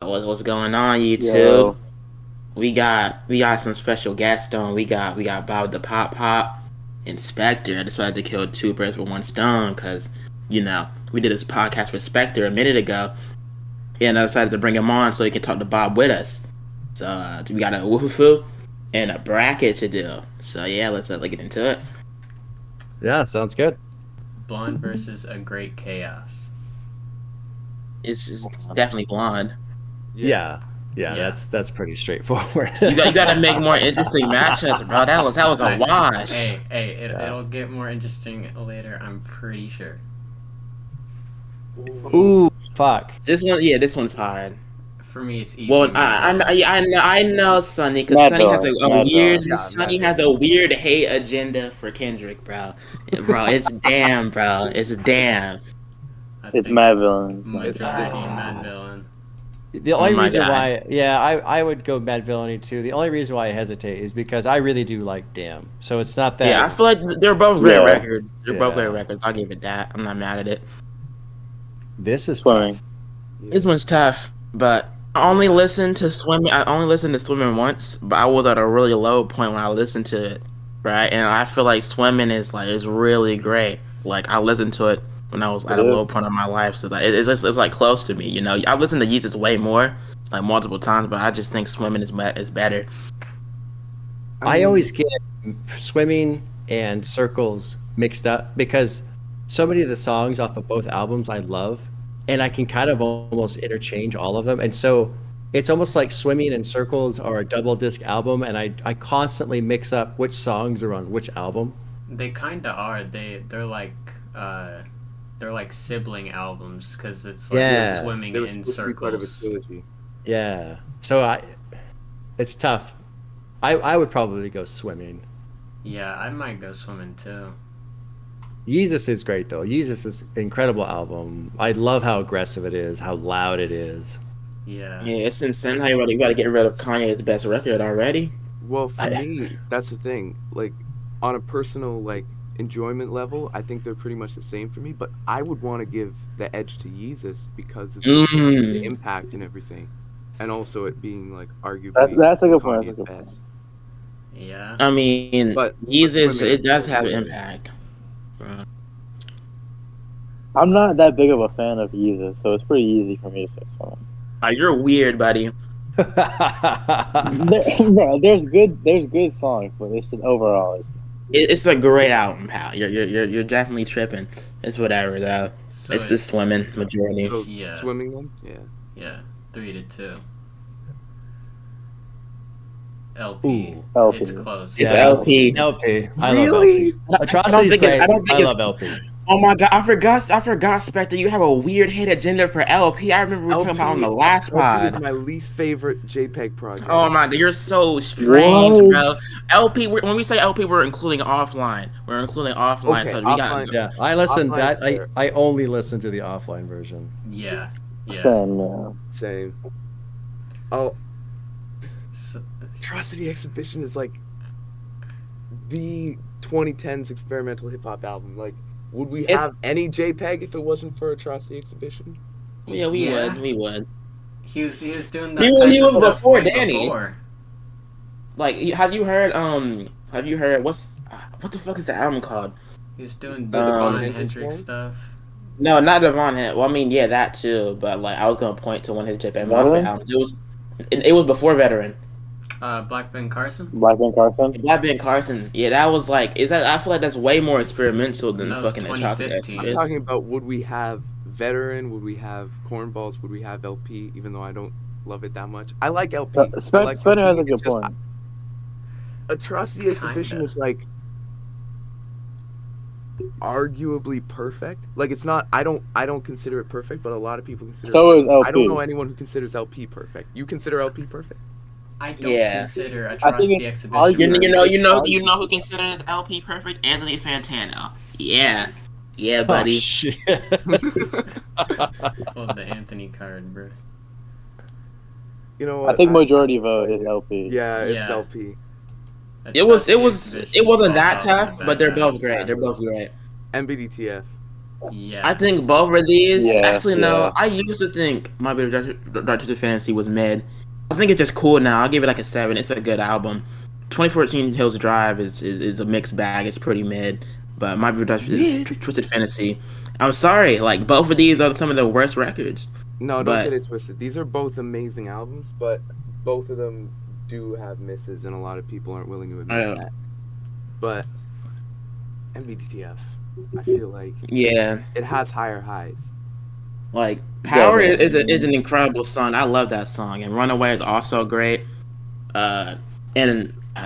What's going on, YouTube? Yo, We got some special guests on. We got Bob the Pop Pop, Inspector. I decided to kill two birds with one stone because we did this podcast with Spectre a minute ago, and I decided to bring him on so he can talk to Bob with us. So we got a uwufufu and a bracket to do. So yeah, let's get into it. Yeah, sounds good. Blonde versus a great chaos. It's definitely blonde. Yeah. Yeah. That's pretty straightforward. You gotta make more interesting matchups, bro. That was a wash. It'll get more interesting later, I'm pretty sure. Ooh, fuck. This one's hard. For me, it's easy. Well, I know Sonny, because Mad Sonny has dog, a mad weird dog. Sonny has a weird hate agenda for Kendrick, bro. It's damn, bro. It's damn. I it's think Mad Villain. Majority Mad Villain. The only my reason God. why, I would go Mad Villainy too. The only reason why I hesitate is because I really do like Damn. So it's not that. Yeah, I feel like they're both great Yeah. records. They're both Yeah. great records. I'll give it that. I'm not mad at it. This is Swimming. tough. This one's tough, but I only listened to Swimming once, but I was at a really low point when I listened to it, right? And I feel like Swimming is really great. Like I listened to it when I was at a Yeah. low point of my life, so like it's like close to me. I listened to Yeezus way more, like multiple times, but I just think Swimming is better. I always get Swimming and Circles mixed up because so many of the songs off of both albums I love, and I can kind of almost interchange all of them. And so it's almost like Swimming and Circles are a double disc album, and I constantly mix up which songs are on which album. They kinda are. They're like sibling albums because it's like Yeah. swimming They were in supposed to be part of a circles. trilogy. Yeah. So it's tough. I would probably go Swimming. Yeah, I might go swimming too. Yeezus is great though. Yeezus is an incredible album. I love how aggressive it is, how loud it is. Yeah. Yeah, it's insane how you got to get rid of Kanye's best record already. Well, for I- me, that's the thing. Like, on a personal enjoyment level, I think they're pretty much the same for me. But I would want to give the edge to Yeezus because of the impact and everything, and also it being arguably That's a good point. Kanye's That's a good point. best. Yeah. I mean, But Yeezus, Swimming it does is have really good. impact. I'm not that big of a fan of Yeezus, so it's pretty easy for me to say Swimming. You're weird, buddy. There's good songs, but it's just overall. It's a great album, pal. You're definitely tripping. It's whatever though. So It's the Swimming majority. So, Yeah. swimming then, yeah. Yeah. 3-2. LP. Ooh. LP. It's close. It's Yeah. LP. LP. I Really? love LP. Atrocity's think great. I don't think I it's- love LP. Oh my god, I forgot, Spectre. You have a weird hate agenda for LP. I remember we were talking about on the last LP is pod. my least favorite JPEG project. Oh my god, you're so strange, What? bro. LP, when we say LP, we're including offline. We're including offline, Okay, so we got. offline. Yeah, I listened. Offline That fair. I only listen to the offline version. Yeah. Yeah. Same, yeah. Same. Oh, So, Atrocity Exhibition is the 2010s experimental hip hop album. Would we It- have any JPEG if it wasn't for Atrocity Exhibition? Yeah, we would. he was doing that. He type was of stuff before way Danny. before. Like, have you heard what the fuck is the album called? He was doing The Devon Hendrix Hendrix one? stuff. No, not Devon Hit. Well, I mean, yeah, that too. But I was gonna point to one of his JPEG Mafia Veteran? albums. It was before Veteran. Black Ben Carson. Black Ben Carson. Black Ben Carson. Yeah, that was is that? I feel like that's way more experimental than That was fucking Atrocity. 2015. I'm talking about would we have Veteran? Would we have Cornballs? Would we have LP? Even though I don't love it that much, I like LP. I like Spinner has LP, a good it's just- point. Atrocity Exhibition Kinda. is arguably perfect. It's not. I don't consider it perfect, but a lot of people consider. So it is perfect. I don't LP. know anyone who considers LP perfect. You consider LP perfect? I don't Yeah. consider think Atrocity it's Exhibition. arguable. You know who considers LP perfect? Anthony Fantano. Yeah, buddy. Oh, shit. Well, the Anthony card, bro. You know what? I think majority vote is LP. Yeah, it's Yeah. LP. It wasn't Exhibition that falls off tough, on a but they're bad both time. great. They're both great. MBDTF. Yeah. I think both of these. Yeah, Actually, no. yeah. I used to think My Beautiful Dark Twisted Fantasy was mid. I think it's just cool now. I'll give it like a 7. It's a good album. 2014 Hills Drive is a mixed bag. It's pretty mid. But My Beautiful Twisted Fantasy. I'm sorry. Like, both of these are some of the worst records. No, don't But- get it twisted. These are both amazing albums, but both of them do have misses, and a lot of people aren't willing to admit that. But MBTF, I feel like Yeah. it has higher highs. Like, Power Yeah, is an incredible song. I love that song. And Runaway is also great. And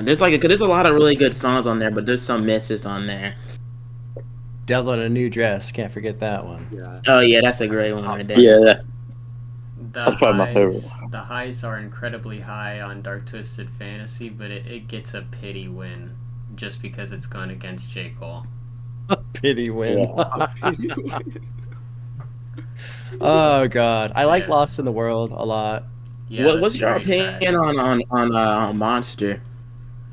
there's there's a lot of really good songs on there, but there's some misses on there. Devil in a New Dress. Can't forget that one. Yeah. Oh yeah, that's a great one right there. Yeah, The That's probably my favorite. The highs are incredibly high on Dark Twisted Fantasy, but it gets a pity win just because it's going against J. Cole. Pity win. Yeah. Oh god, I like Yeah. Lost in the World a lot. Yeah, What's that's a your great opinion track. on Monster?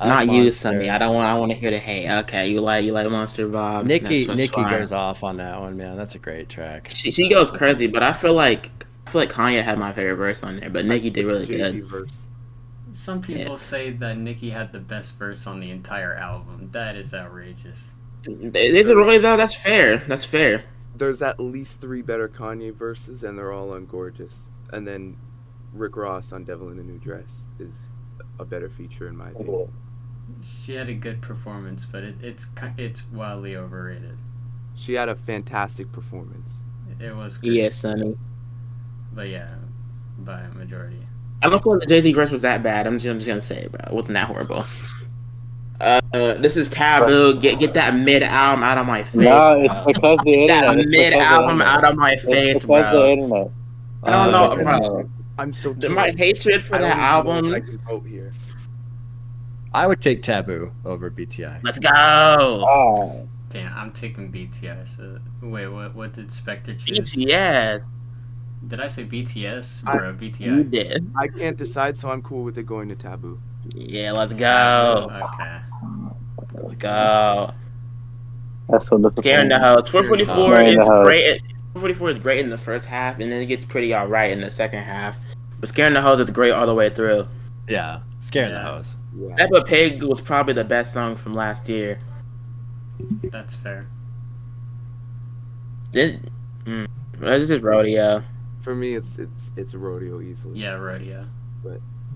I Not like you, Monster. Sonny. I want to hear the hate. Okay, you like Monster, Bob. Nikki That's fine. goes off on that one, man. That's a great track. She goes crazy, but I feel like Kanye had my favorite verse on there, but Nicki did really JT good. verse. Some people say that Nicki had the best verse on the entire album. That is outrageous. Is it really though? That's fair. That's fair. There's at least 3 better Kanye verses, and they're all on Gorgeous. And then Rick Ross on Devil in a New Dress is a better feature in my opinion. She had a good performance, but it's wildly overrated. She had a fantastic performance. It was great, Yeah, Sonny. but yeah, by a majority. I don't feel like the Jay-Z verse was that bad. I'm just gonna say, bro, it wasn't that horrible. This is Taboo. Get that mid album out of my face. No, it's because the Get that internet. It's mid because the album internet. out of my It's face, because the bro. internet. I don't know, okay. bro. I'm so My hatred for I don't that even know if I album. can vote here. I would take Taboo over BTI. Let's go. Oh, Damn, I'm taking BTS. Wait, what did Spectre choose? BTS. Did I say BTS? I- Bro, You BTI. did. I can't decide, so I'm cool with it going to Taboo. Yeah, let's go. Okay. Let's go. that's so disappointing. Scaring the house. 444 Scaring the is house. great. 444 is great in the first half, and then it gets pretty alright in the second half. But Scaring the Hoes is great all the way through. Yeah, Scaring the Yeah. Hoes. Yeah. Peppa Pig was probably the best song from last year. That's fair. This is Rodeo. For me, it's a Rodeo easily. Yeah, rodeo.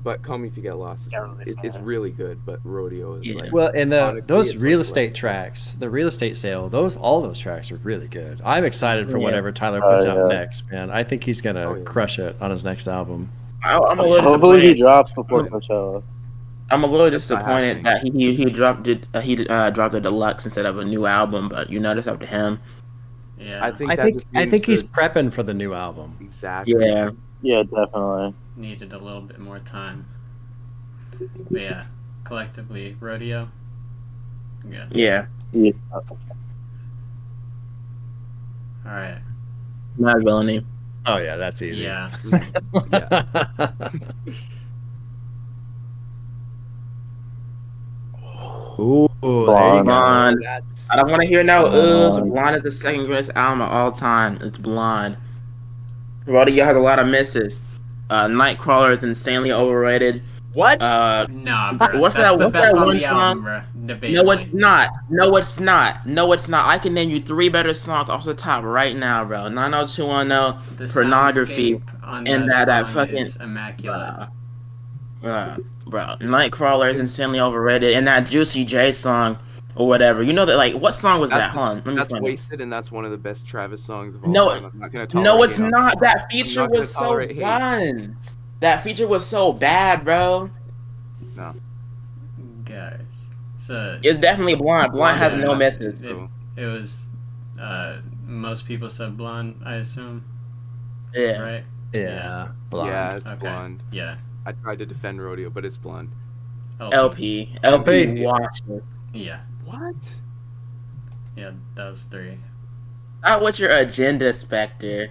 But Call Me If You Get Lost is it's really good, but Rodeo is Yeah. like Well, and Sonically, those it's real like estate tracks, the real estate sale, all those tracks are really good. I'm excited for Yeah. whatever Tyler puts out yeah. next, man. I think he's gonna Oh, yeah. crush it on his next album. I'm a little Hopefully he disappointed. drops before Coachella. I'm a little That's not disappointed that he dropped it. He dropped a deluxe instead of a new album, but that's up to him. Yeah. I think I that think just I means think he's that- prepping for the new album. exactly. Yeah. Yeah, definitely. needed a little bit more time. But yeah, collectively, rodeo. Yeah. Yeah. Yeah. All right. Mad Villainy. Oh yeah, that's easy. Yeah. Ooh, there you Blonde. go. Blonde. That's I don't want to hear no Blonde. Blonde is the second greatest album of all time. It's Blonde. Rodeo has a lot of misses. Nightcrawler is insanely overrated. What? Nah, bro. What's that's that- the what's best that on one the song? album, bro. Debatably. No, it's not. No, it's not. No, it's not. I can name you 3 better songs off the top right now, bro. 90210, The Pornography, soundscape on and that that song fucking- is immaculate. bro. Nightcrawler is insanely overrated, and that Juicy J song or whatever. You know that? Like, what song was that? That's- Hold on, let me that's find it. wasted, and that's one of the best Travis songs of all No, time. I'm not gonna tolerate No, it's hate on not. it. That feature not gonna was so tolerate hate. bland. That feature was so bad, bro. Gosh. So It's definitely Blonde. Blonde has no Yeah. misses. it was. Most people said blonde, I assume. Yeah. Right. yeah. Blonde. Yeah, it's Okay. blonde. Yeah. I tried to defend Rodeo, but it's blonde. LP. LP. Watch it. Yeah. What? Yeah. That was 3. Not what your agenda, Spectre.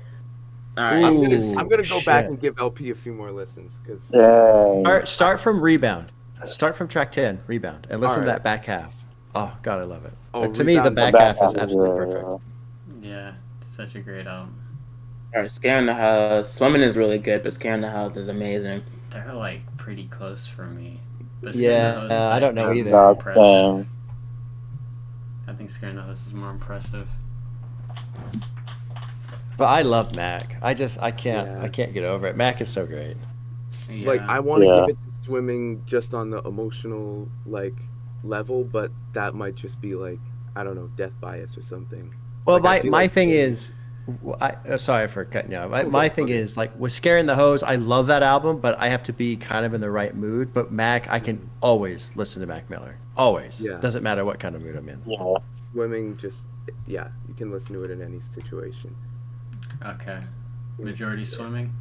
Alright. Ooh. I'm gonna go back shit. and give LP a few more listens because Dang. Start from Rebound. Start from track 10, Rebound, and listen to Alright. that back half. Oh God, I love it. Oh, To me, the Rebound- back The half is half absolutely yeah, perfect. Yeah. such a great album. Alright, Scaring the House. Swimming is really good, but Scaring the House is amazing. They're like pretty close for me. But Scaring the House is, I don't know think, either. more Not impressive. same. I think Scaring the House is more impressive. But I love Mac. I can't Yeah. I can't get over it. Mac is so great. Like, Yeah. I want to Yeah. give it to Swimming just on the emotional, like, level, but that might just be, like, I don't know, death bias or something. Well, Like, I my feel my like thing Swimming- is, sorry for cutting you off. Okay, My thing okay. is like with Scaring the Hose. I love that album, but I have to be kind of in the right mood. But Mac, I can always listen to Mac Miller. Always. Yeah. Doesn't matter what kind of mood I'm in. Yeah. Swimming just, yeah, you can listen to it in any situation. Okay. Majority Swimming.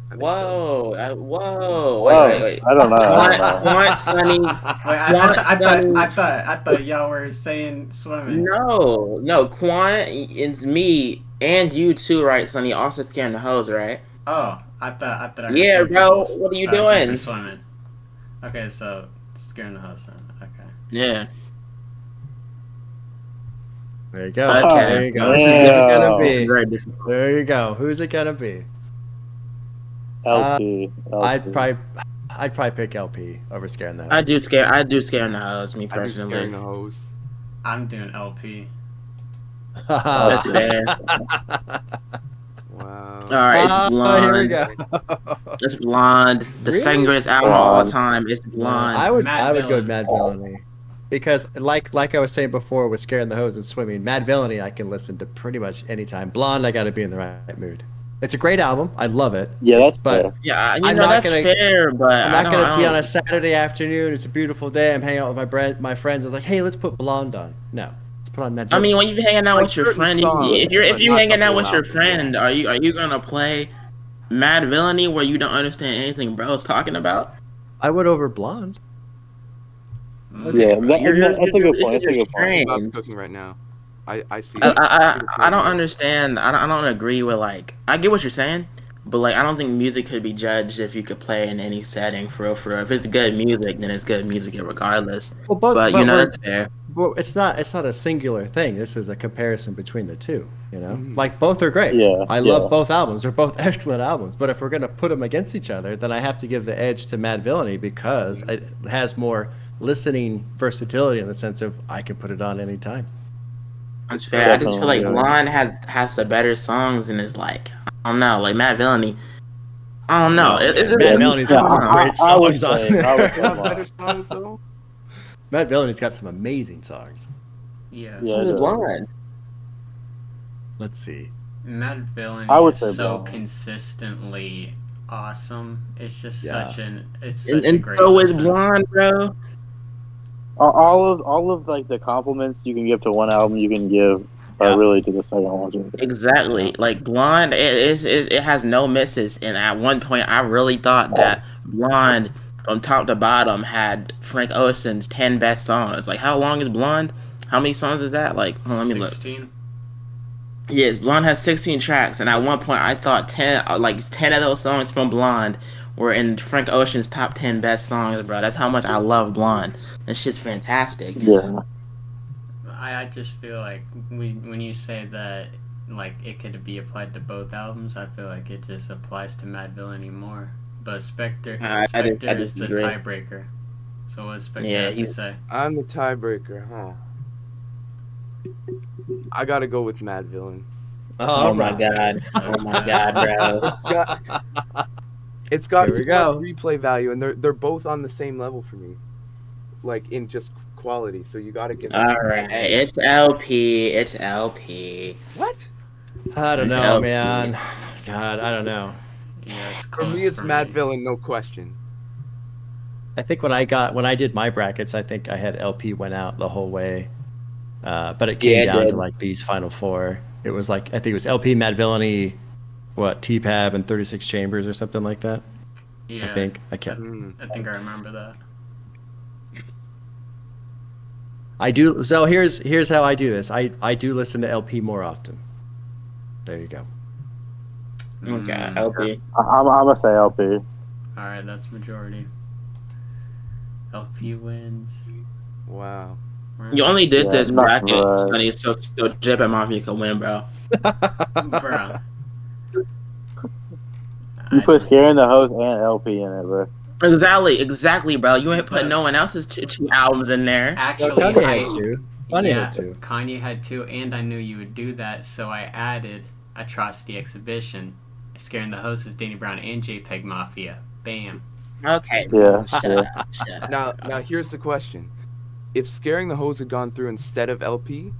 I think so. Whoa. Whoa, Wait. I don't know. Quant, Sunny. Wait, I thought y'all were saying Swimming. No. Quant and me and you too, right, Sonny? Also Scaring the Hose, right? Oh, I thought I heard Yeah, two bro. people's- What are you two doing? for Swimming. Okay, so Scaring the House then. Okay. Yeah. There you go. Okay. There you go. Yeah. Who's it gonna be? Very difficult. There you go. Who's it gonna be? LP. I'd probably pick LP over Scaring the Hose. I do Scaring the House, me I do personally. Scaring the Hose. I'm doing LP. That's fair. Wow. Alright, it's Blonde. Here we go. It's Blonde. The Really? second greatest album of all time is Blonde. I would Mad go with Villain. Mad Villainy. Because like I was saying before with Scaring the Hose and Swimming, Mad Villainy I can listen to pretty much anytime. Blonde, I gotta be in the right mood. It's a great album. I love it. Yeah, that's But fair. Yeah, I'm not that's gonna- fair, but I'm I not don't, gonna be I on a don't- Saturday afternoon. It's a beautiful day. I'm hanging out with my friends. I was like, hey, let's put Blonde on. No, let's put on Mad I Villainy. mean, when you hanging out Like with your certain friend, songs, if but you not hanging the out whole with your album, friend, yeah. are you gonna play Mad Villainy where you don't understand anything bro's talking about? I would over Blonde. Yeah, that's a good point. That's a good point. strange. I'm cooking right now. I see. I don't understand. I don't agree with, like, I get what you're saying, but like I don't think music could be judged if you could play in any setting for real. If it's good music, then it's good music regardless. Well, But you know that's fair. But it's not a singular thing. This is a comparison between the two. You know, Mhm. like both are great. Yeah, I yeah. love both albums. They're both excellent albums. But if we're gonna put them against each other, then I have to give the edge to Mad Villainy because it has more listening versatility in the sense of I can put it on anytime. That's fair. I just feel like Definitely. Blonde has the better songs and is like, I don't know, like Mad Villainy. I don't know. Mad Villainy's got some great I would songs on say- I would there. say have Blonde. better songs though. Mad Villainy's got some amazing songs. Yeah. Yeah. So is Blonde. Let's see. Mad Villain I would is say so Blonde. consistently awesome. It's just Yeah. it's such a And great so is listen. Blonde, bro. All of like the compliments you can give to one album, you can give Yeah. really to the second one. too. Exactly. Like Blonde, it has no misses. And at one point, I really thought that Blonde, from top to bottom, had Frank Ocean's 10 best songs. Like, how long is Blonde? How many songs is that? Like, hold on, let me look. 16. Yes, Blonde has 16 tracks, and at one point, I thought 10 of those songs from Blonde were in Frank Ocean's top 10 best songs, bro. That's how much I love Blonde. That shit's fantastic. Yeah, I just feel like when you say that like it could be applied to both albums, I feel like it just applies to Mad Villainy more. But Spectre I is the disagree. tiebreaker. So what does Spectre Yeah, have to he's- say? I'm the tiebreaker, huh? I gotta go with Mad Villain. Oh my god. Oh my god, bro. It's got Here we too much go. replay value, and they're both on the same level for me, like in just quality. So you gotta give. Alright, it's LP. It's LP. What? I don't It's know, LP. man. God, I don't know. Yeah, it's For close me, it's Mad me. Villain, no question. I think when I did my brackets, I think I had LP went out the whole way, but it came Yeah, it down did. to like these final four. It was like I think it was LP, Mad Villainy, what T-Pab and 36 Chambers or something like that. Yeah, I think I can't. Hmm. I think I remember that. I do. So here's how I do this. I do listen to LP more often. There you go. Okay, Mm. LP. I'm gonna say LP. All right, that's majority. LP wins. Wow. You only did Yeah, this not bracket, right. Sonny, so Jip and Mafia can win, bro. Bro. You I put just, Scaring the Host and LP in it, bro. Exactly, bro. You ain't put But no one else's two albums in there. No, actually, Kanye had two. Kanye yeah, had two. Kanye had two, and I knew you would do that, so I added Atrocity Exhibition, Scaring the Host is Danny Brown and JPEG Mafia. Bam. Okay, Yeah, shut yeah. up, shut up. Now here's the question: if Scaring the Hose had gone through instead of LP,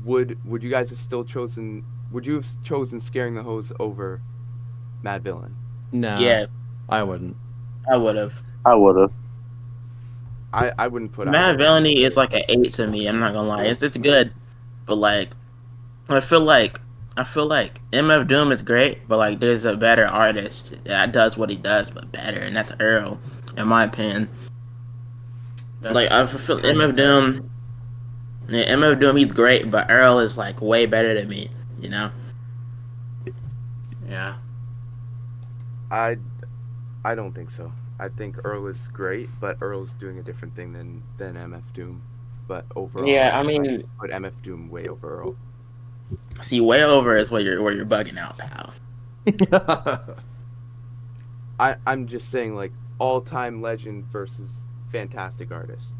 would you guys have still chosen? Would you have chosen Scaring the Hose over Mad Villain? Nah, Yeah, I wouldn't. I would have. I would have. I wouldn't put Mad either. Villainy is like an 8 to me. I'm not gonna lie. It's good, but like I feel like MF Doom is great, but like there's a better artist that does what he does, but better, and that's Earl, in my opinion. Like I feel kinda MF Doom, yeah, MF Doom he's great, but Earl is like way better than me. You know? Yeah. I don't think so. I think Earl is great, but Earl's doing a different thing than MF Doom. But overall, Yeah, I mean, put MF Doom way over Earl. see, way over is where you're bugging out, pal. I'm just saying, like, all-time legend versus fantastic artist.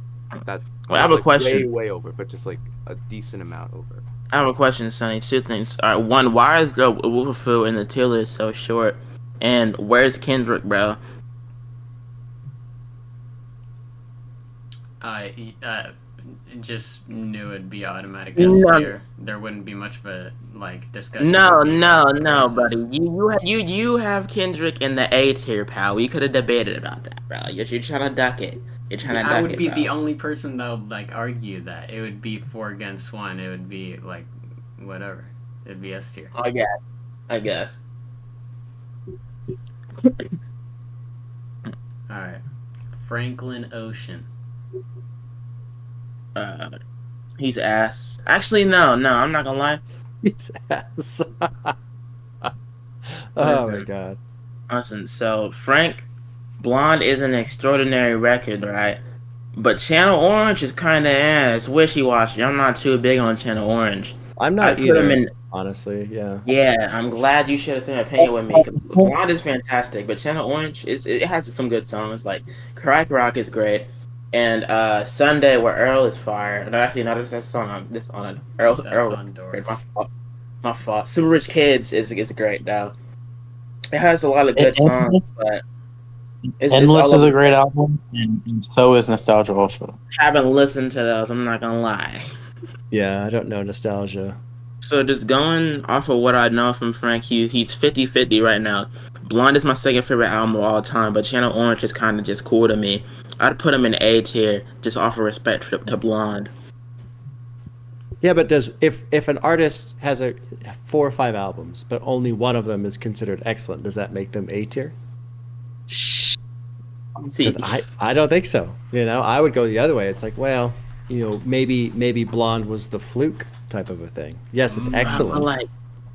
That Well, I have a like, question. way over, but just like a decent amount over. I have a question, Sonny. Two things. All right, one, why is the uwufufu in the tier list so short? And where's Kendrick, bro? I just knew it'd be automatic S No. tier. There wouldn't be much of a like discussion. No, It'd be no, about the no, verses. buddy. You have Kendrick in the A tier, pal. We could have debated about that, bro. You're trying to duck it. You're trying to I duck would it, be bro. the only person that would like argue that. It would be 4 against 1. It would be like whatever. It'd be S tier. I guess. Alright. Franklin Ocean. He's ass. Actually, no. I'm not gonna lie. His ass. Oh my god. Listen, so Frank Blonde is an extraordinary record, right? But Channel Orange is kind of it's wishy-washy. I'm not too big on Channel Orange. I'm not I'd put him either, in. honestly. Yeah. Yeah, I'm glad you shared the same opinion with me. 'Cause Blonde is fantastic, but Channel Orange it has some good songs. Like Crack Rock is great, and Sunday where Earl is fire. No, actually, not this song. This on Earl. That's Earl. on My Doors. fault. My fault. Super Rich Kids is great though. It has a lot of good songs, but it's Endless all is over. a great album, and so is Nostalgia Ultra. Haven't listened to those. I'm not gonna lie. Yeah, I don't know nostalgia. So just going off of what I know from Frank, he's 50-50 right now. Blonde is my second favorite album of all time, but Channel Orange is kind of just cool to me. I'd put him in A tier, just off of respect to Blonde. Yeah, but if an artist has 4 or 5 albums, but only one of them is considered excellent, does that make them A tier? See, Because I don't think so. You know, I would go the other way. It's like, well, you know, maybe Blonde was the fluke type of a thing. Yes, it's excellent.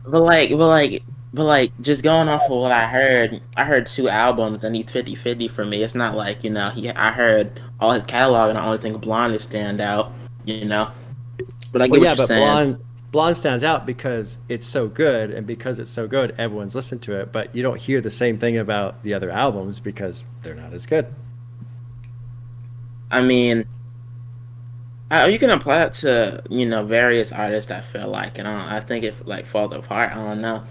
but like, just going off of what I heard 2 albums, and he's 50-50 for me. It's not like, I heard all his catalog, and I only think Blonde is stand out, you know. But I get what you're saying. Blonde stands out because it's so good, and because it's so good, everyone's listened to it. But you don't hear the same thing about the other albums because they're not as good. I mean, you can apply that to various artists. I feel like, and I think it like falls apart. I don't know.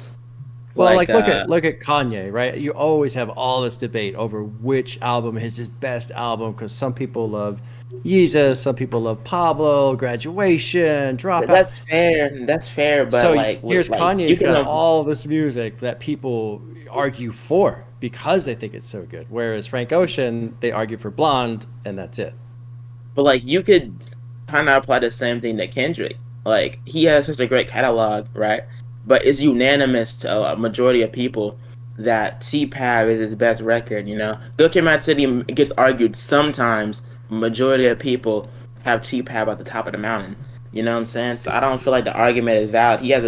Well, like look at Kanye, right? You always have all this debate over which album is his best album because some people love Yeezus, some people love Pablo, Graduation, Dropout. That's fair. But so like, here's like, Kanye's got all this music that people argue for because they think it's so good. Whereas Frank Ocean, they argue for Blonde, and that's it. But like, you could kind of apply the same thing to Kendrick. Like, he has such a great catalog, right? But it's unanimous to a majority of people that T-Pav is his best record. Good Kid, Mad City gets argued sometimes. Majority of people have T-Pav at the top of the mountain. You know what I'm saying? So I don't feel like the argument is valid. He has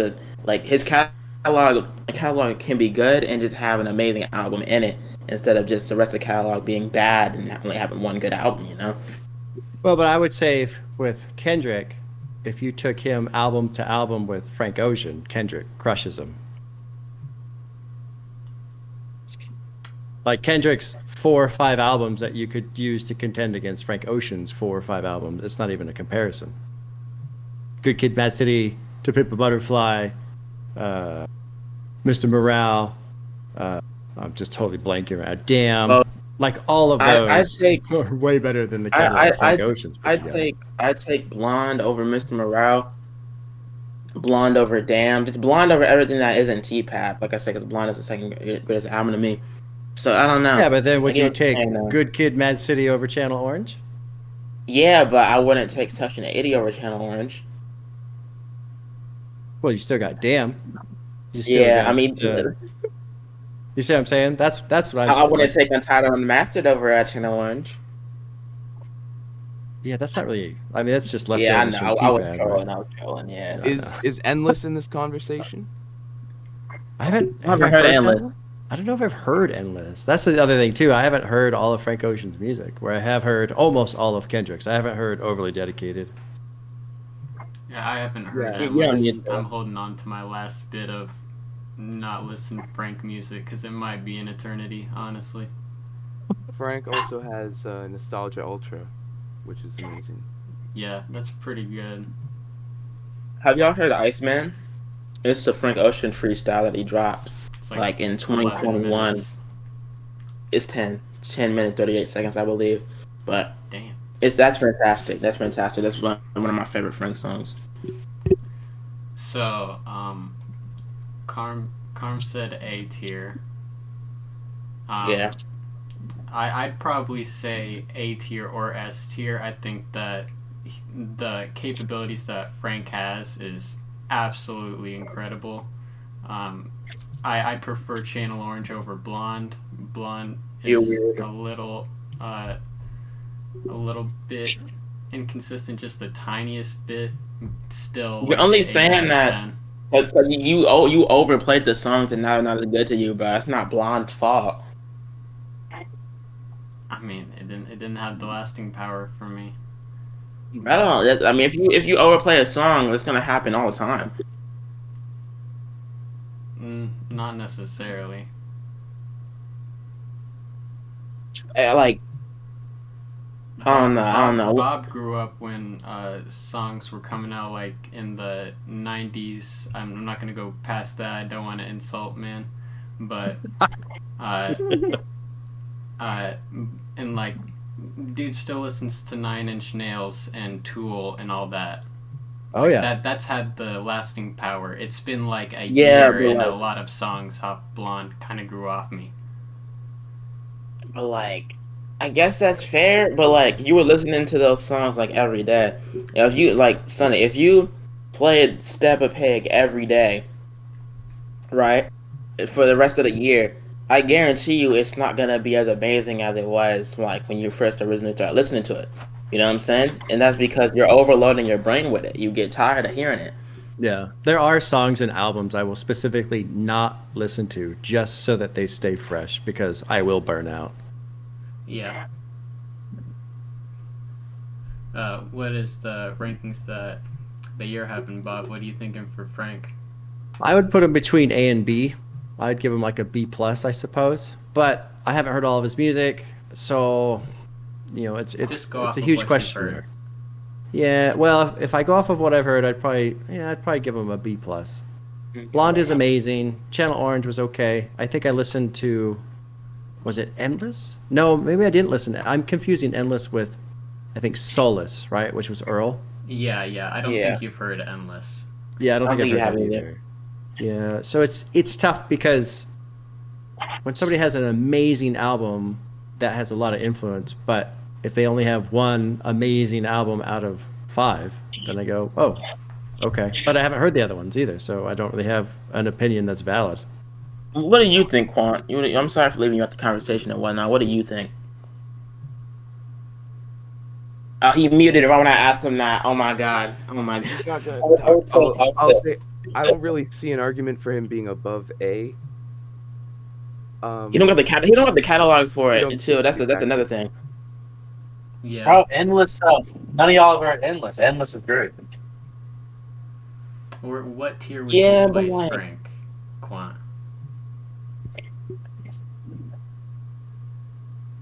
his catalog can be good and just have an amazing album in it instead of just the rest of the catalog being bad and only having one good album. Well, but I would say with Kendrick, if you took him album to album with Frank Ocean, Kendrick crushes him. Like Kendrick's 4 or 5 albums that you could use to contend against Frank Ocean's 4 or 5 albums. It's not even a comparison. Good Kid, Mad City, To Pimp a Butterfly, Mr. Morale. I'm just totally blanking right now. Damn. Oh, Like all of those I are way better than the catalog Frank Ocean's put together. I take Blonde over Mr. Morale. Blonde over Damn. Just Blonde over everything that isn't T-Pap. Like I said, because Blonde is the second greatest album to me. So I don't know. Yeah, but then would I you get what you're take saying, though. Good Kid, Mad City over Channel Orange? Yeah, but I wouldn't take Section 80 over Channel Orange. Well, you still got Damn. You still Yeah, got, I mean, you see what I'm saying? That's what I'm I saying. wouldn't take Untitled Unmastered over Channel Orange. Yeah, that's not really. I mean, that's just Yeah, I leftovers know. from I was T-Pad. trolling. Right? I was trolling. Yeah. Is Endless in this conversation? I haven't I've never heard Endless. I don't know if I've heard Endless. That's the other thing too. I haven't heard all of Frank Ocean's music. Where I have heard almost all of Kendrick's. I haven't heard Overly Dedicated. Yeah, I haven't heard Yeah, it. you don't need to. I'm holding on to my last bit of not listen to Frank music because it might be an eternity, honestly. Frank also has Nostalgia Ultra, which is amazing. Yeah, that's pretty good. Have y'all heard Iceman? It's the Frank Ocean freestyle that he dropped. It's Like in 11 2021. minutes. It's 10 minutes, 38 seconds, I believe. But Damn. that's fantastic. That's fantastic. That's one of my favorite Frank songs. So, Carm said A tier. Yeah. I'd probably say A tier or S tier. I think that the capabilities that Frank has is absolutely incredible. I prefer Channel Orange over Blonde. Blonde You're is weird. a little bit inconsistent, just the tiniest bit. Still, You're like only an 8 saying out of that 10. Because you overplayed the songs and now they're not as good to you, but it's not Blonde's fault. I mean, it didn't have the lasting power for me. I don't. I mean, if you overplay a song, it's gonna happen all the time. Not necessarily. Like, I don't know. Bob grew up when songs were coming out like in the 90s. I'm not gonna go past that. I don't want to insult man, but and like dude still listens to 9 Inch Nails and Tool and all that. Oh yeah. That's had the lasting power. It's been like a Yeah, year but and a like- lot of songs off Blonde kind of grew off me. But like, I guess that's fair. But like, you were listening to those songs like every day. If you like, Sonny, if you played Step a Peg every day, right, for the rest of the year, I guarantee you it's not gonna be as amazing as it was like when you first originally started listening to it. You know what I'm saying? And that's because you're overloading your brain with it. You get tired of hearing it. Yeah. There are songs and albums I will specifically not listen to just so that they stay fresh because I will burn out. Yeah. What is the rankings that you're having, Bob? What are you thinking for Frank? I would put him between A and B. I'd give him like a B plus, I suppose. But I haven't heard all of his music, so you know it's Just go off a of huge what you've question heard. there. Yeah, well, if I go off of what I've heard, I'd probably give him a B plus. Blonde is amazing. Channel Orange was okay. I think I listened to, was it Endless? No, maybe I didn't listen. I'm confusing Endless with, I think Solace, right? Which was Earl. Yeah. I don't Yeah. think you've heard Endless. Yeah, I don't think I've you heard that have either. Yeah, so it's tough because when somebody has an amazing album that has a lot of influence, but if they only have one amazing album out of 5, then I go, oh, okay. But I haven't heard the other ones either, so I don't really have an opinion that's valid. What do you think, Quant? I'm sorry for leaving you out the conversation and whatnot. What do you think? He muted it right when I asked him that. Oh my god. I'll say I don't really see an argument for him being above A. He don't got the catalog for You it don't- too. That's exactly. another thing. Yeah. Bro, Endless stuff. None of y'all have heard Endless. Endless is great. Or what tier would Yeah, you but place like, Frank? Quant.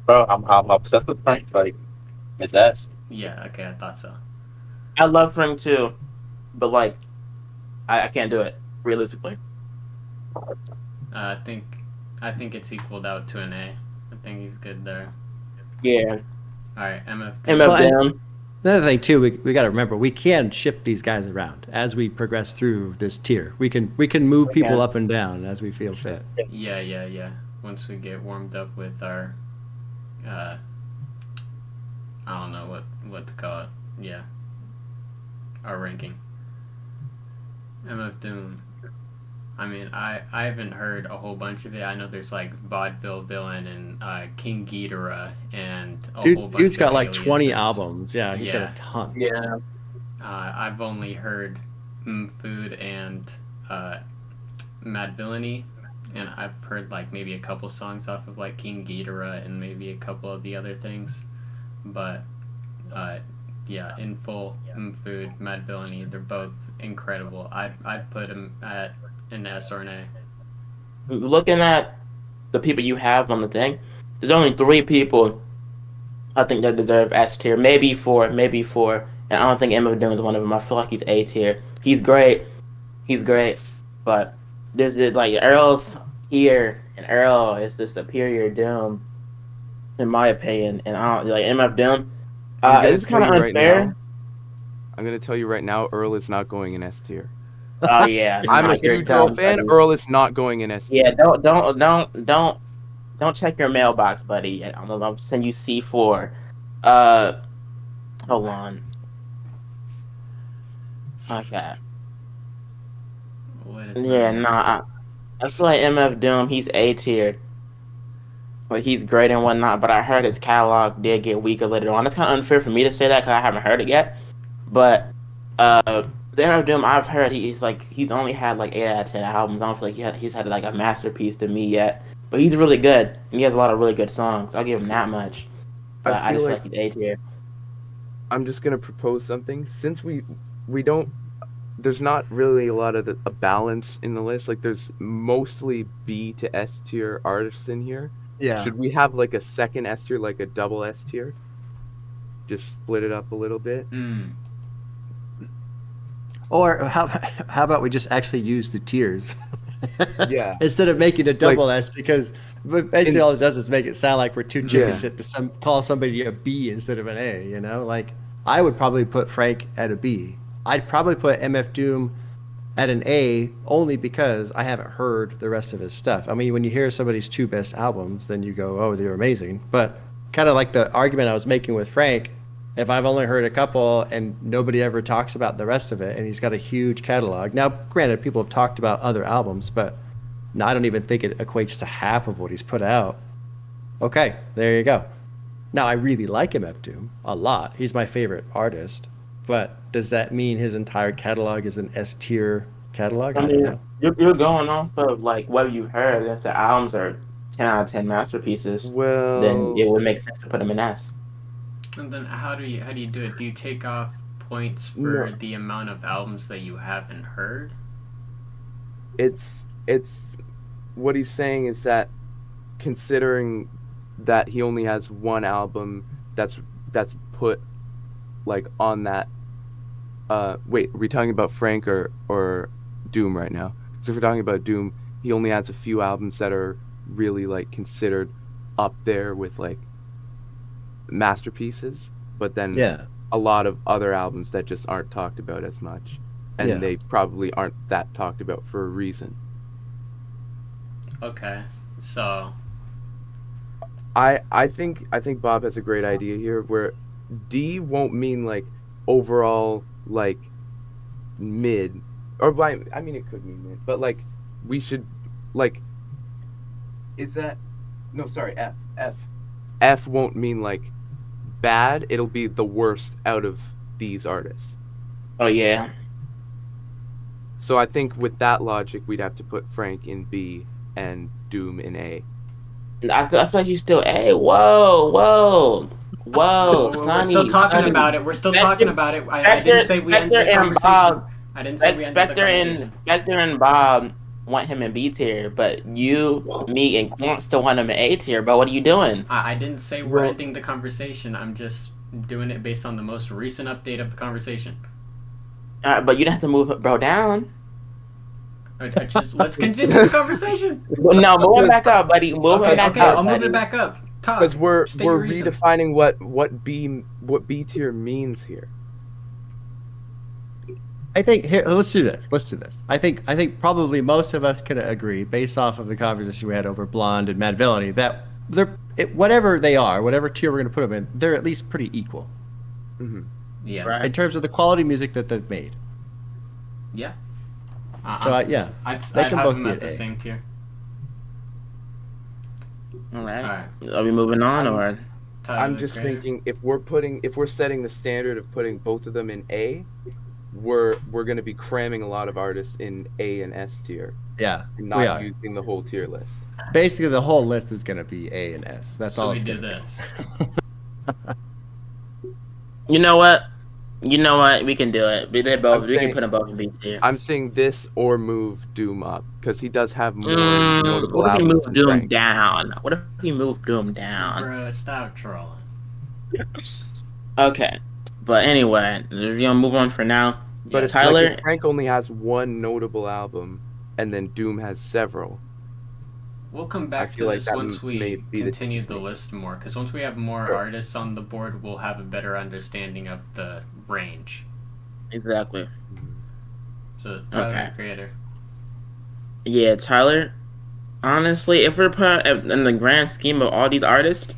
Bro, I'm obsessed with Frank. Like, his ass. Yeah, okay, I thought so. I love Frank too, but like, I can't do it realistically. I think it's equaled out to an A. I think he's good there. Yeah, All right, MF. MF Well, and- Doom. Another thing too, we got to remember we can shift these guys around as we progress through this tier. We can move We people can. up and down as we feel fit. Yeah. Once we get warmed up with our, I don't know what to call it. Yeah, our ranking. MF Doom. I mean, I haven't heard a whole bunch of it. I know there's like Vaudeville Villain and King Ghidorah and a whole bunch. Dude's got of like 20 aliases. albums. Yeah, he's Yeah. got a ton. Yeah, I've only heard Food and Mad Villainy, and I've heard like maybe a couple songs off of like King Ghidorah and maybe a couple of the other things, but yeah, in full, Food, Mad Villainy, they're both incredible. I'd put them at an S or an A. looking at the people you have on the thing, there's only 3 people I think that deserve S tier, maybe 4, and I don't think MF Doom is one of them. I feel like he's A tier. He's great, but there's like Earl's here, and Earl is the superior Doom, in my opinion, and I don't like MF Doom. It's kind of unfair. I'm gonna tell you right now, Earl is not going in S tier. Oh yeah, I'm nah, a you're huge Earl dumb, fan. buddy. Earl is not going in S tier. Yeah, don't check your mailbox, buddy. I'm gonna send you C4. Hold on. Okay. What is Yeah, that? nah. I feel like MF Doom, he's A tiered. Like he's great and whatnot, but I heard his catalog did get weaker later on. It's kind of unfair for me to say that because I haven't heard it yet. But the MF Doom I've heard, he's only had like 8 out of 10 albums. I don't feel like he's had like a masterpiece to me yet. But he's really good, and he has a lot of really good songs. I'll give him that much. But I just feel like he's A tier. I'm just gonna propose something. Since we don't, there's not really a lot of a balance in the list. Like there's mostly B to S tier artists in here. Yeah. Should we have like a second S tier, like a double S tier? Just split it up a little bit. Or how about we just actually use the tiers Yeah. instead of making a double S, because basically all it does is make it sound like we're too chicken Yeah. shit to call somebody a B instead of an A, you know? Like, I would probably put Frank at a B. I'd probably put MF Doom at an A only because I haven't heard the rest of his stuff. I mean, when you hear somebody's 2 best albums, then you go, oh, they're amazing. But kind of like the argument I was making with Frank, if I've only heard a couple and nobody ever talks about the rest of it, and he's got a huge catalog. Now, granted, people have talked about other albums, but no, I don't even think it equates to half of what he's put out. Okay, there you go. Now, I really like MF Doom a lot. He's my favorite artist. But does that mean his entire catalog is an S tier catalog? I don't know. You're going off of like what you've heard. If the albums are 10 out of 10 masterpieces, Well, then it would make sense to put them in S. And then how do you do it? Do you take off points for No. the amount of albums that you haven't heard? it's what he's saying is that considering that he only has one album that's put like on that wait, are we talking about Frank or Doom right now? Because if we're talking about Doom, he only has a few albums that are really like considered up there with like masterpieces, but then Yeah. a lot of other albums that just aren't talked about as much, and Yeah. they probably aren't that talked about for a reason. Okay, so I think Bob has a great idea here where D won't mean like overall like mid, or I mean it could mean mid, but like we should like is that no sorry F won't mean like bad, it'll be the worst out of these artists. Oh yeah. So I think with that logic we'd have to put Frank in B and Doom in A. I feel like he's still A. Whoa, we're Sonny. still talking Sonny. about it. We're still Spectre- talking about it. I didn't say we ended the Spectre and conversation. Bob. I didn't say we ended the conversation. Spectre and Bob want him in B tier, but you, me, and Quant still want him in A tier. But what are you doing? I didn't say we're ending the conversation. I'm just doing it based on the most recent update of the conversation. But you don't have to move bro down. Let's continue the conversation. No, move him back up, buddy. Move him back up. I'll move it back up. Because we're redefining what B tier means here. I think here. Let's do this. I think probably most of us can agree, based off of the conversation we had over Blonde and Mad Villainy, that whatever they are, whatever tier we're going to put them in, they're at least pretty equal. Mm-hmm. Yeah. Right. In terms of the quality music that they've made. Yeah. I'd they can have both them be at an the A. same tier. All right. All right. Are we moving on or? I'm just thinking if we're setting the standard of putting both of them in A, we're going to be cramming a lot of artists in A and S tier. Yeah, And we not are. using the whole tier list. Basically, the whole list is going to be A and S. That's all we it's do going to this. be. You know what? We can do it. We did both. I'm We can saying- put them both in B tier. I'm saying this or move Doom up because he does have more notable What if we albums move than Doom Frank. down? What if we move Doom down? Bro, stop trolling. Okay. But anyway, we're gonna move on for now. But it's Tyler, like if Frank only has one notable album, and then Doom has several. We'll come back feel to like this that once may we be the continue case, the maybe. list more. Because once we have more Sure. artists on the board, we'll have a better understanding of the range. exactly. So, Tyler, Okay. the creator. Yeah, Tyler. Honestly, if we're put in the grand scheme of all these artists,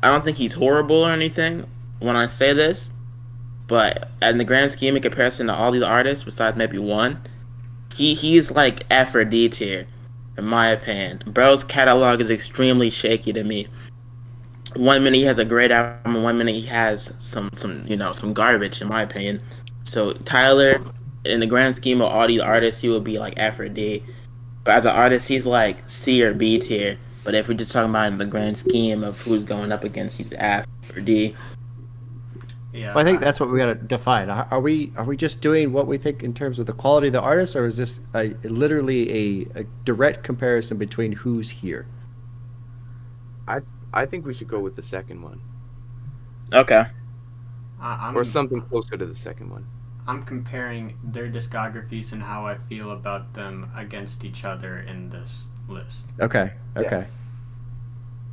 I don't think he's horrible or anything when I say this. But in the grand scheme, in comparison to all these artists, besides maybe one, he's like F or D tier, in my opinion. Bro's catalog is extremely shaky to me. One minute he has a great album, one minute he has some garbage, in my opinion. So Tyler, in the grand scheme of all these artists, he would be like F or D. But as an artist, he's like C or B tier. But if we're just talking about in the grand scheme of who's going up against, he's F or D. Yeah. Well, I think that's what we got to define. Are we just doing what we think in terms of the quality of the artist, or is this literally a direct comparison between who's here? I think we should go with the second one, Okay. I'm, or something closer to the second one. I'm comparing their discographies and how I feel about them against each other in this list. Okay.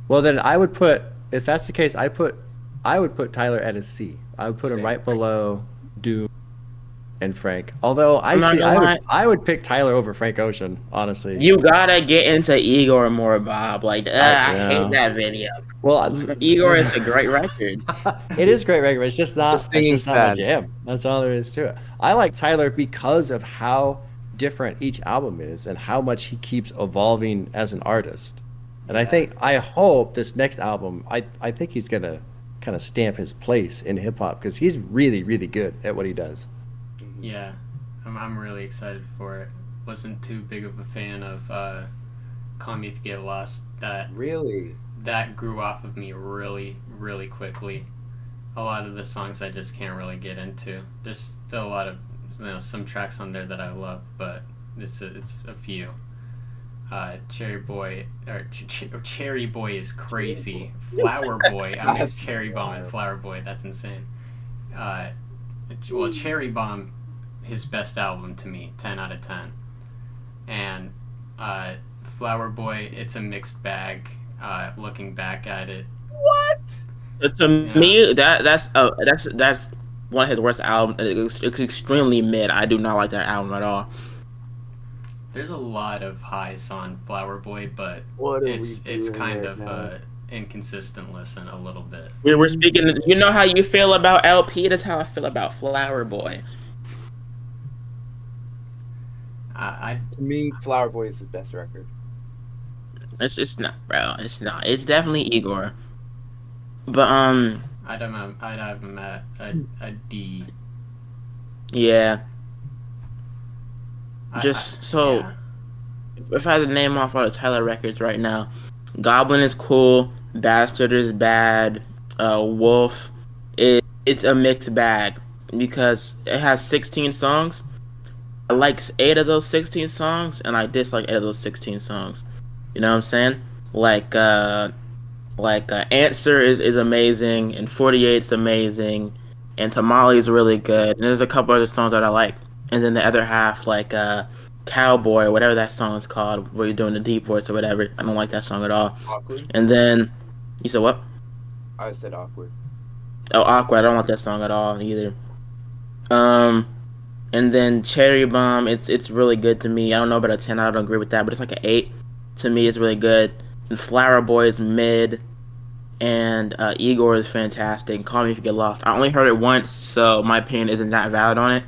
Well, then I would put, if that's the case, I would put Tyler at a C. I would put him Same. right below Doom and Frank. Although I'm not actually, gonna lie. I would pick Tyler over Frank Ocean, honestly. You gotta get into Igor more, Bob. Like, I know. hate that video. Well, Igor is a great record. it is a great record. But it's just not. The It's singing's just not my bad. jam. That's all there is to it. I like Tyler because of how different each album is and how much he keeps evolving as an artist. And I hope this next album, I think he's gonna kind of stamp his place in hip hop because he's really, really good at what he does. Yeah, I'm really excited for it. Wasn't too big of a fan of Call Me If You Get Lost. Really? That grew off of me really, really quickly. A lot of the songs I just can't really get into. There's still a lot of some tracks on there that I love, but it's a few. Cherry Boy Cherry Boy is crazy. Flower Boy, I mean it's Cherry Bomb and Flower Boy. That's insane. Well, Cherry Bomb, his best album to me, 10 out of 10. And Flower Boy, it's a mixed bag. Looking back at it, To me, that's one of his worst albums. It's extremely mid. I do not like that album at all. there's a lot of highs on Flower Boy, but What are it's we doing kind right of now? inconsistent listen a little bit. We're speaking. You know how you feel about LP. That's how I feel about Flower Boy. To me, Flower Boy is his best record. It's not, bro. It's not. It's definitely Igor. But I'd have him at a D. yeah. Yeah. If I had to name off all the Tyler records right now, Goblin is cool. Bastard is bad. Wolf, it's a mixed bag because it has 16 songs. I like 8 of those 16 songs, and I dislike 8 of those 16 songs. You know what I'm saying? Like, Answer is amazing, and 48's amazing, and Tamale's really good. And there's a couple other songs that I like. And then the other half, like Cowboy, whatever that song's called, where you're doing the deep voice or whatever. I don't like that song at all. Awkward. And then, you said what? I said awkward. Oh, Awkward. I don't like that song at all either. Um, and then Cherry Bomb, it's really good to me. I don't know about a 10. I don't agree with that, but it's like an 8 to me. It's really good. And Flower Boy is mid, and Igor is fantastic. Call Me If You Get Lost. I only heard it once, so my opinion isn't that valid on it.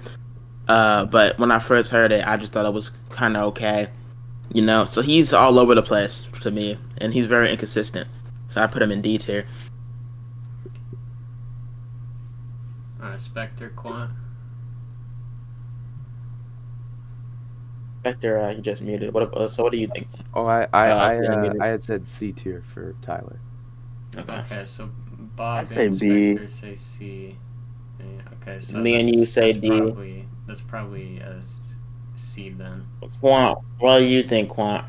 But when I first heard it, I just thought it was kind of okay. You know, so he's all over the place to me, and he's very inconsistent. So I put him in D tier. Spectre, Quant. Spectre, he just muted. So what do you think? Oh, I had said C tier for Tyler. Okay, so Bob I say and B. Spectre say C. Yeah, okay, so Me and you say that's D. That's probably a C then. Quant, what do you think, Quant?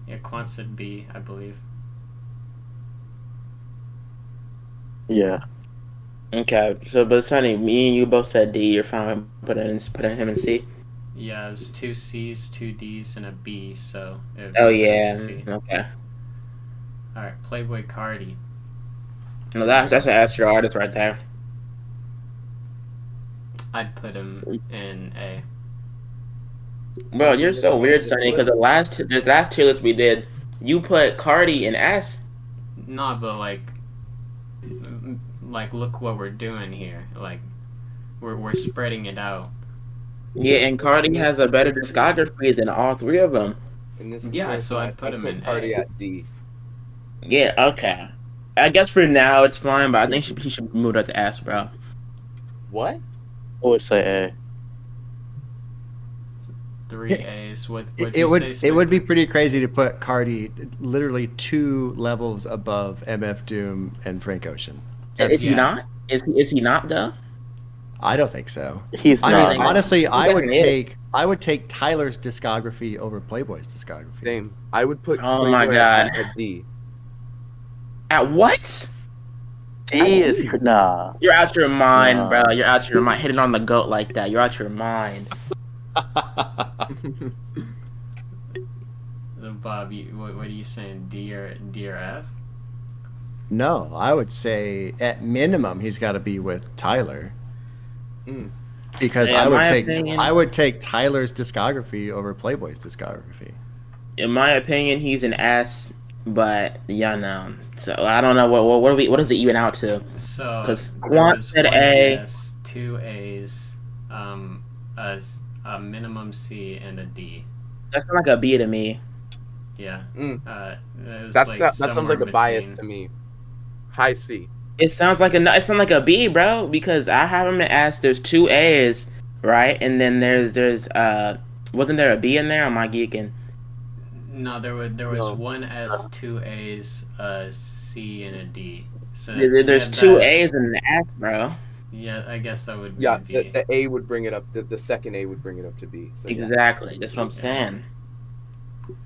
Yeah, Quant said B, I believe. Yeah. Okay, so but Sonny, me and you both said D. You're fine with putting him in C. Yeah, it was 2 C's, 2 D's, and a B, so... Oh yeah, C. okay. Alright, Playboy Cardi. No, that's an S tier artist right there. I'd put him in A. Bro, you're so weird, Sonny, because the last tier list we did, you put Cardi in S. No, but look what we're doing here. Like, we're spreading it out. Yeah, and Cardi has a better discography than all 3 of them. In this Yeah, case, so I'd put him in Cardi A. at D. Yeah, okay. I guess for now it's fine, but I think he should move up to S, bro. What? I would say A. 3 A's. What It would be pretty crazy to put Cardi literally 2 levels above MF Doom and Frank Ocean. Is he not? Is he not though? I don't think so. He's I not. mean, honestly, I would definitely take Tyler's discography over Playboy's discography. Same. I would put Oh my Playboy God. at D. At what? D is nah. You're out your mind, Nah. bro. You're out your mind. Hitting on the goat like that. You're out your mind. So Bob, what are you saying? D or F? No, I would say at minimum he's got to be with Tyler. Mm. Because Yeah, I in would my take opinion- I would take Tyler's discography over Playboy's discography. In my opinion, he's an S, but yeah, no. So I don't know what does it even out to? So 'Cause there Quant was said one A. S, 2 A's, a minimum C, and a D. That's not like a B to me. Yeah. Mm. It was That sounds somewhere like a bias between- to me. High C. It sounds like a B, bro. Because I have him to S. There's 2 A's, right? And then there's wasn't there a B in there? Or am I geeking? No, there was No. 1 S, 2 A's, a C, and a D. So There's yeah, 2 that- A's in the S, bro. Yeah, I guess that would be Yeah, B. the A would bring it up. The second A would bring it up to B. So yeah. Exactly. That's what I'm saying.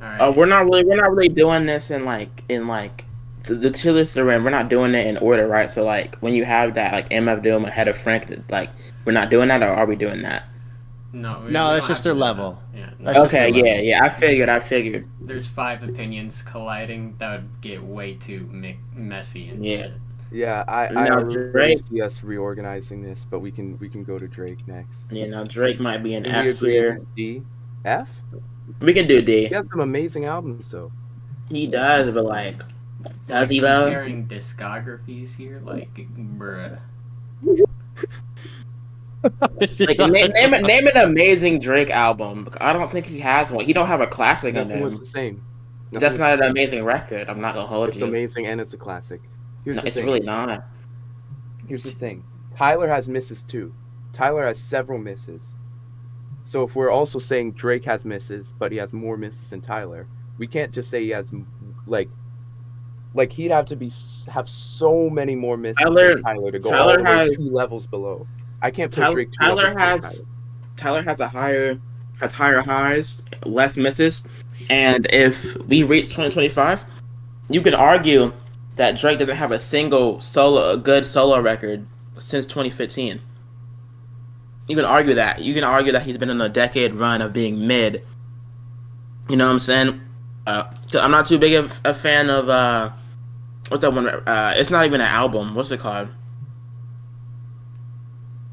All right. We're not really doing this in the tier list we're in. We're not doing it in order, right? So like when you have that like MF Doom ahead of Frank, like we're not doing that, or are we doing that? No, we No, don't that's have just to their do level. that. Yeah. That's just Okay, their yeah, level. yeah. I figured. There's 5 opinions colliding. That would get way too messy and Yeah. shit. Yeah, I Now, really Drake- see us reorganizing this, but we can go to Drake next. You know, Drake might be an Can we F agree tier. on D? F? We can do D. He has some amazing albums though. He does, but like, does he Like, though? comparing discographies here, like, bruh. Like, name an amazing Drake album. I don't think he has one. He don't have a classic in Nothing him. was the same. Nothing That's was not the an same. amazing record. I'm not gonna hold It's you. amazing and it's a classic. Here's No, the it's thing. really not. Here's the thing. Tyler has misses too. Tyler has several misses. So if we're also saying Drake has misses, but he has more misses than Tyler, we can't just say he has like he'd have to have so many more misses than Tyler to go Tyler all the way has- 2 levels below. I can't put Tyler, Drake 2 Tyler levels below has Tyler has a higher has higher highs, less misses, and if we reach 2025, you could argue that Drake doesn't have a good solo record since 2015. You can argue that. You can argue that he's been on a decade run of being mid. You know what I'm saying? 'Cause I'm not too big of a fan of what's that one? It's not even an album. What's it called?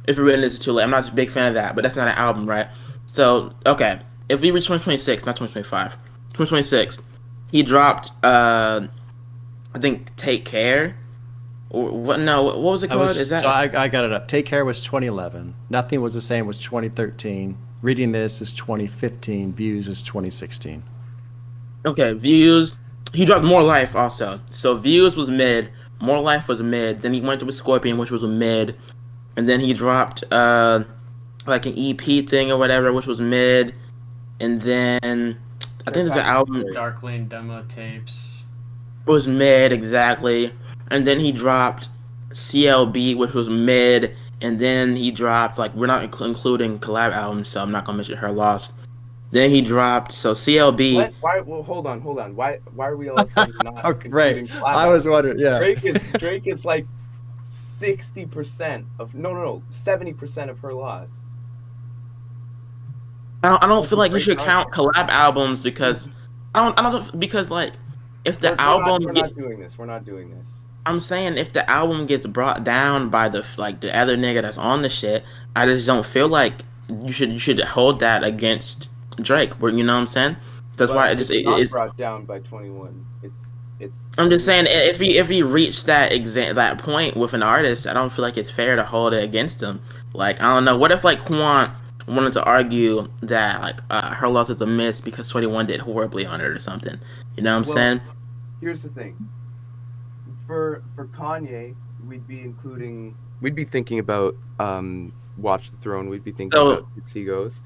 If you're really listen to it, I'm not a big fan of that, but that's not an album, right? So okay, if we reach 2026, not 2025, 2026, he dropped I think Take Care. Or what? No, what was it called? Is that? So I got it up. Take Care was 2011. Nothing Was the Same was 2013. Reading This is 2015. Views is 2016. Okay, Views. He dropped More Life also. So Views was mid, More Life was mid. Then he went to Scorpion, which was a mid, and then he dropped like an EP thing or whatever, which was mid, and then I think there's an album Dark Lane demo tapes. was mid exactly, and then he dropped CLB, which was mid, and then he dropped like we're not including collab albums, so I'm not gonna mention Her Loss. Then he dropped CLB. What? Why? Well, hold on. Why are we all of a sudden not Okay, right. including I was wondering. Yeah. Drake is like 60% of 70% of Her Loss. I don't feel like you should count collab albums because I don't because like if the album we're not doing this. We're not doing this. I'm saying if the album gets brought down by the other nigga that's on the shit, I just don't feel like you should hold that against Drake. You know what I'm saying? That's why it's not brought down by 21. It's. I'm just saying if he reached that point with an artist, I don't feel like it's fair to hold it against him. Like I don't know. What if like Quant wanted to argue that like Her Loss is a miss because 21 did horribly on it or something? You know what I'm saying? Here's the thing. For Kanye, we'd be thinking about Watch the Throne. We'd be thinking about Dixie Goes.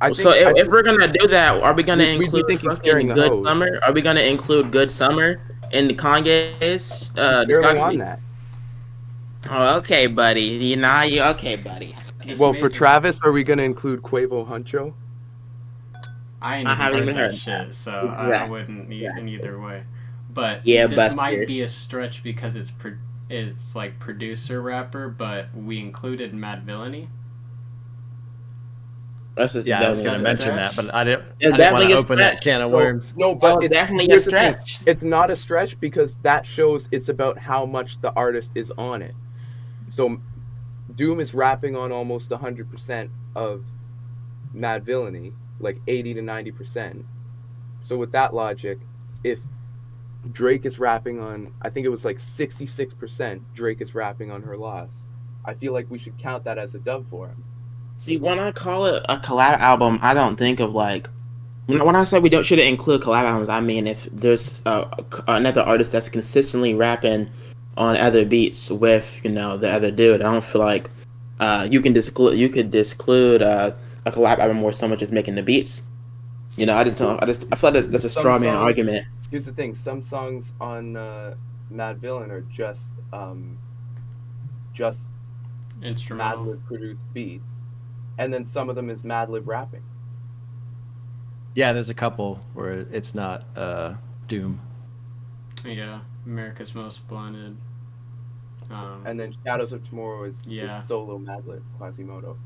If we're gonna do that, are we gonna include Scaring the Good Hoes. Summer? Are we gonna include Good Summer in Kanye's? Barely on that. Oh, okay, buddy. You okay, buddy? Well, for Travis, are we gonna include Quavo Huncho? I haven't even heard that shit, so I wouldn't in either way. But yeah, this might be a stretch because it's like producer rapper, but we included Mad Villainy. I was going to mention that, but I didn't want to open that can of worms. No, but it's definitely a stretch. It's not a stretch because that shows it's about how much the artist is on it. So Doom is rapping on almost 100% of Mad Villainy, like 80 to 90%. So with that logic, if Drake is rapping on, I think it was like 66%, Drake is rapping on Her Loss, I feel like we should count that as a dub for him. See, when I call it a collab album, I don't think of like when I say we shouldn't include collab albums. I mean if there's another artist that's consistently rapping on other beats with the other dude. I don't feel like you could disclude a collab album where someone just making the beats. I feel like that's a straw man argument. Here's the thing: some songs on Mad Villain are just instrumental Madlib produced beats, and then some of them is Madlib rapping. Yeah, there's a couple where it's not Doom. Yeah, America's Most Blunted. And then Shadows of Tomorrow is solo Madlib, Quasimodo.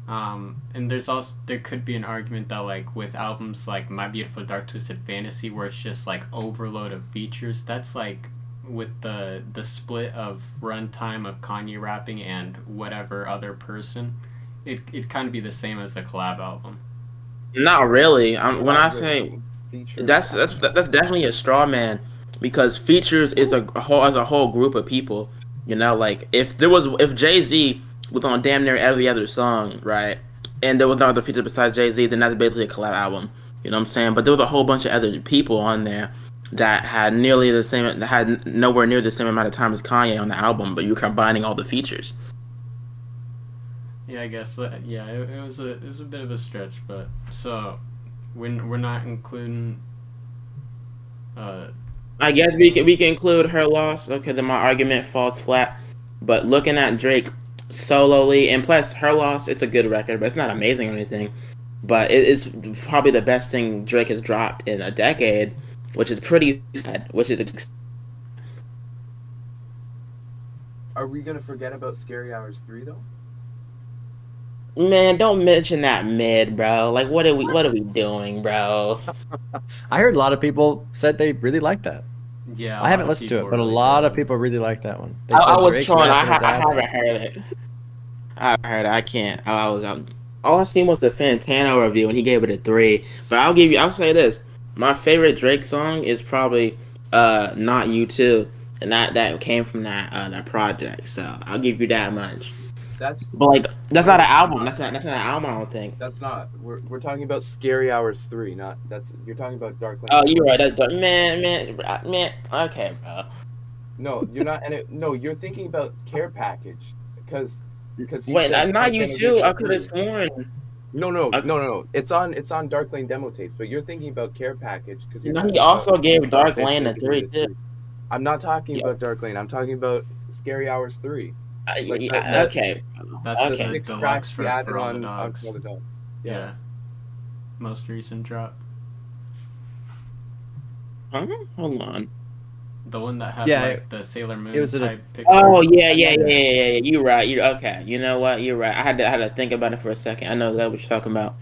And there could be an argument that like with albums like My Beautiful Dark Twisted Fantasy where it's just like overload of features, that's like with the split of runtime of Kanye rapping and whatever other person, it kind of be the same as a collab album. Not really. When I say features, that's definitely a straw man because features is a whole group of people. Like if Jay-Z was on damn near every other song, right? And there was no other feature besides Jay-Z, then that's basically a collab album. You know what I'm saying? But there was a whole bunch of other people on there that had nowhere near the same amount of time as Kanye on the album, but you're combining all the features. Yeah, I guess. Yeah, it was a bit of a stretch, but so we're not including. I guess we can include Her Loss. Okay, then my argument falls flat. But looking at Drake solely, and plus Her Loss. It's a good record, but it's not amazing or anything. But it's probably the best thing Drake has dropped in a decade, which is pretty sad. Which is Are we gonna forget about Scary Hours 3 though? man, don't mention that mid, bro. Like, what are we doing, bro? I heard a lot of people said they really liked that. Yeah, I haven't listened to it, but a lot of people really like that one. They I was Drake's trying. rapping his I ass haven't off. heard it. I heard it. I can't. I was all I seen was the Fantano review, and he gave it a 3. But I'll say this: my favorite Drake song is probably "Not You Too," and that came from that project. So I'll give you that much. That's But like, that's not an album. That's not an album. I don't think. That's not. We're talking about Scary Hours 3, not that's. You're talking about Dark Lane. Oh, you're right. That's man. Okay, bro. No, you're not. No, you're thinking about Care Package because you Wait, said not Dark you Lane too. Edition I could have 3. sworn. No. It's on Dark Lane demo tapes, but you're thinking about Care Package because No, he also gave Dark Lane a 3 too. I'm not talking Yeah. about Dark Lane. I'm talking about Scary Hours 3. Like Okay. That's Okay. the 6 deluxe tracks for we added all the on dogs. For All the Dogs. Yeah. Most recent drop. Huh? Hold on. The one that had Yeah, like the Sailor Moon it was type a- picture. Oh yeah. You're right. You're okay. You know what? You're right. I had to think about it for a second. I know exactly what you're talking about.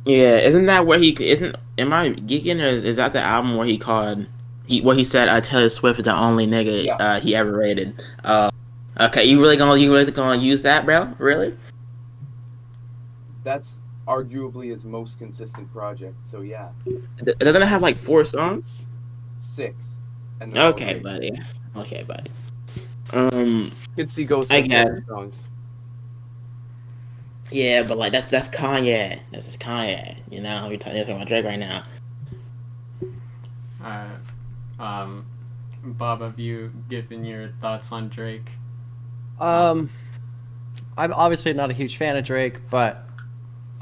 Yeah. Isn't that where he isn't? Am I geeking, or is that the album where he said Taylor Swift is the only nigga Yeah. he ever rated? Okay. You really gonna use that, bro? Really? That's arguably his most consistent project. So yeah, Doesn't it have like 4 songs? 6. And they're all Okay, great. buddy. Okay, buddy. Kids See Ghosts I has 7 guess. songs. Yeah, but like that's Kanye. That's Kanye. You know, we're talking about Drake right now. Bob, have you given your thoughts on Drake? I'm obviously not a huge fan of Drake, but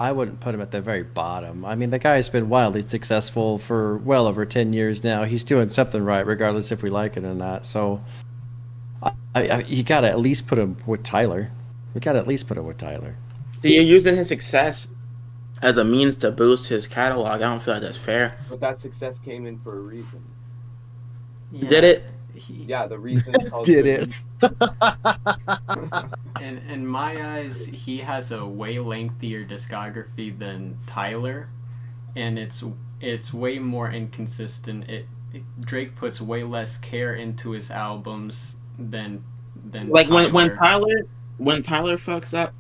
I wouldn't put him at the very bottom. I mean, the guy's been wildly successful for well over 10 years now. He's doing something right, regardless if we like it or not. So, you got to at least put him with Tyler. So you're using his success as a means to boost his catalog. I don't feel like that's fair. But that success came in for a reason. Yeah, Did it? Yeah, the reason's called Did good. it? In my eyes, he has a way lengthier discography than Tyler, and it's way more inconsistent. Drake puts way less care into his albums than Like Tyler. when Tyler fucks up,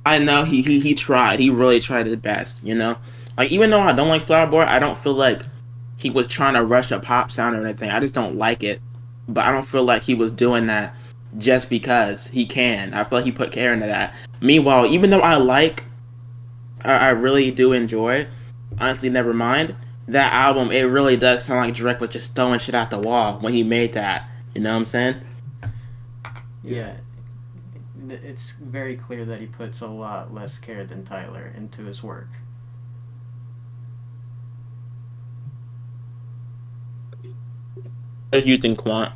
I know he tried. He really tried his best. You know, like even though I don't like Flower Boy, I don't feel like he was trying to rush a pop sound or anything. I just don't like it. But I don't feel like he was doing that just because he can. I feel like he put care into that. Meanwhile, even though I really do enjoy, honestly, never mind, that album, it really does sound like Drake was just throwing shit out the wall when he made that. You know what I'm saying? Yeah, it's very clear that he puts a lot less care than Tyler into his work. What do you think, Quant?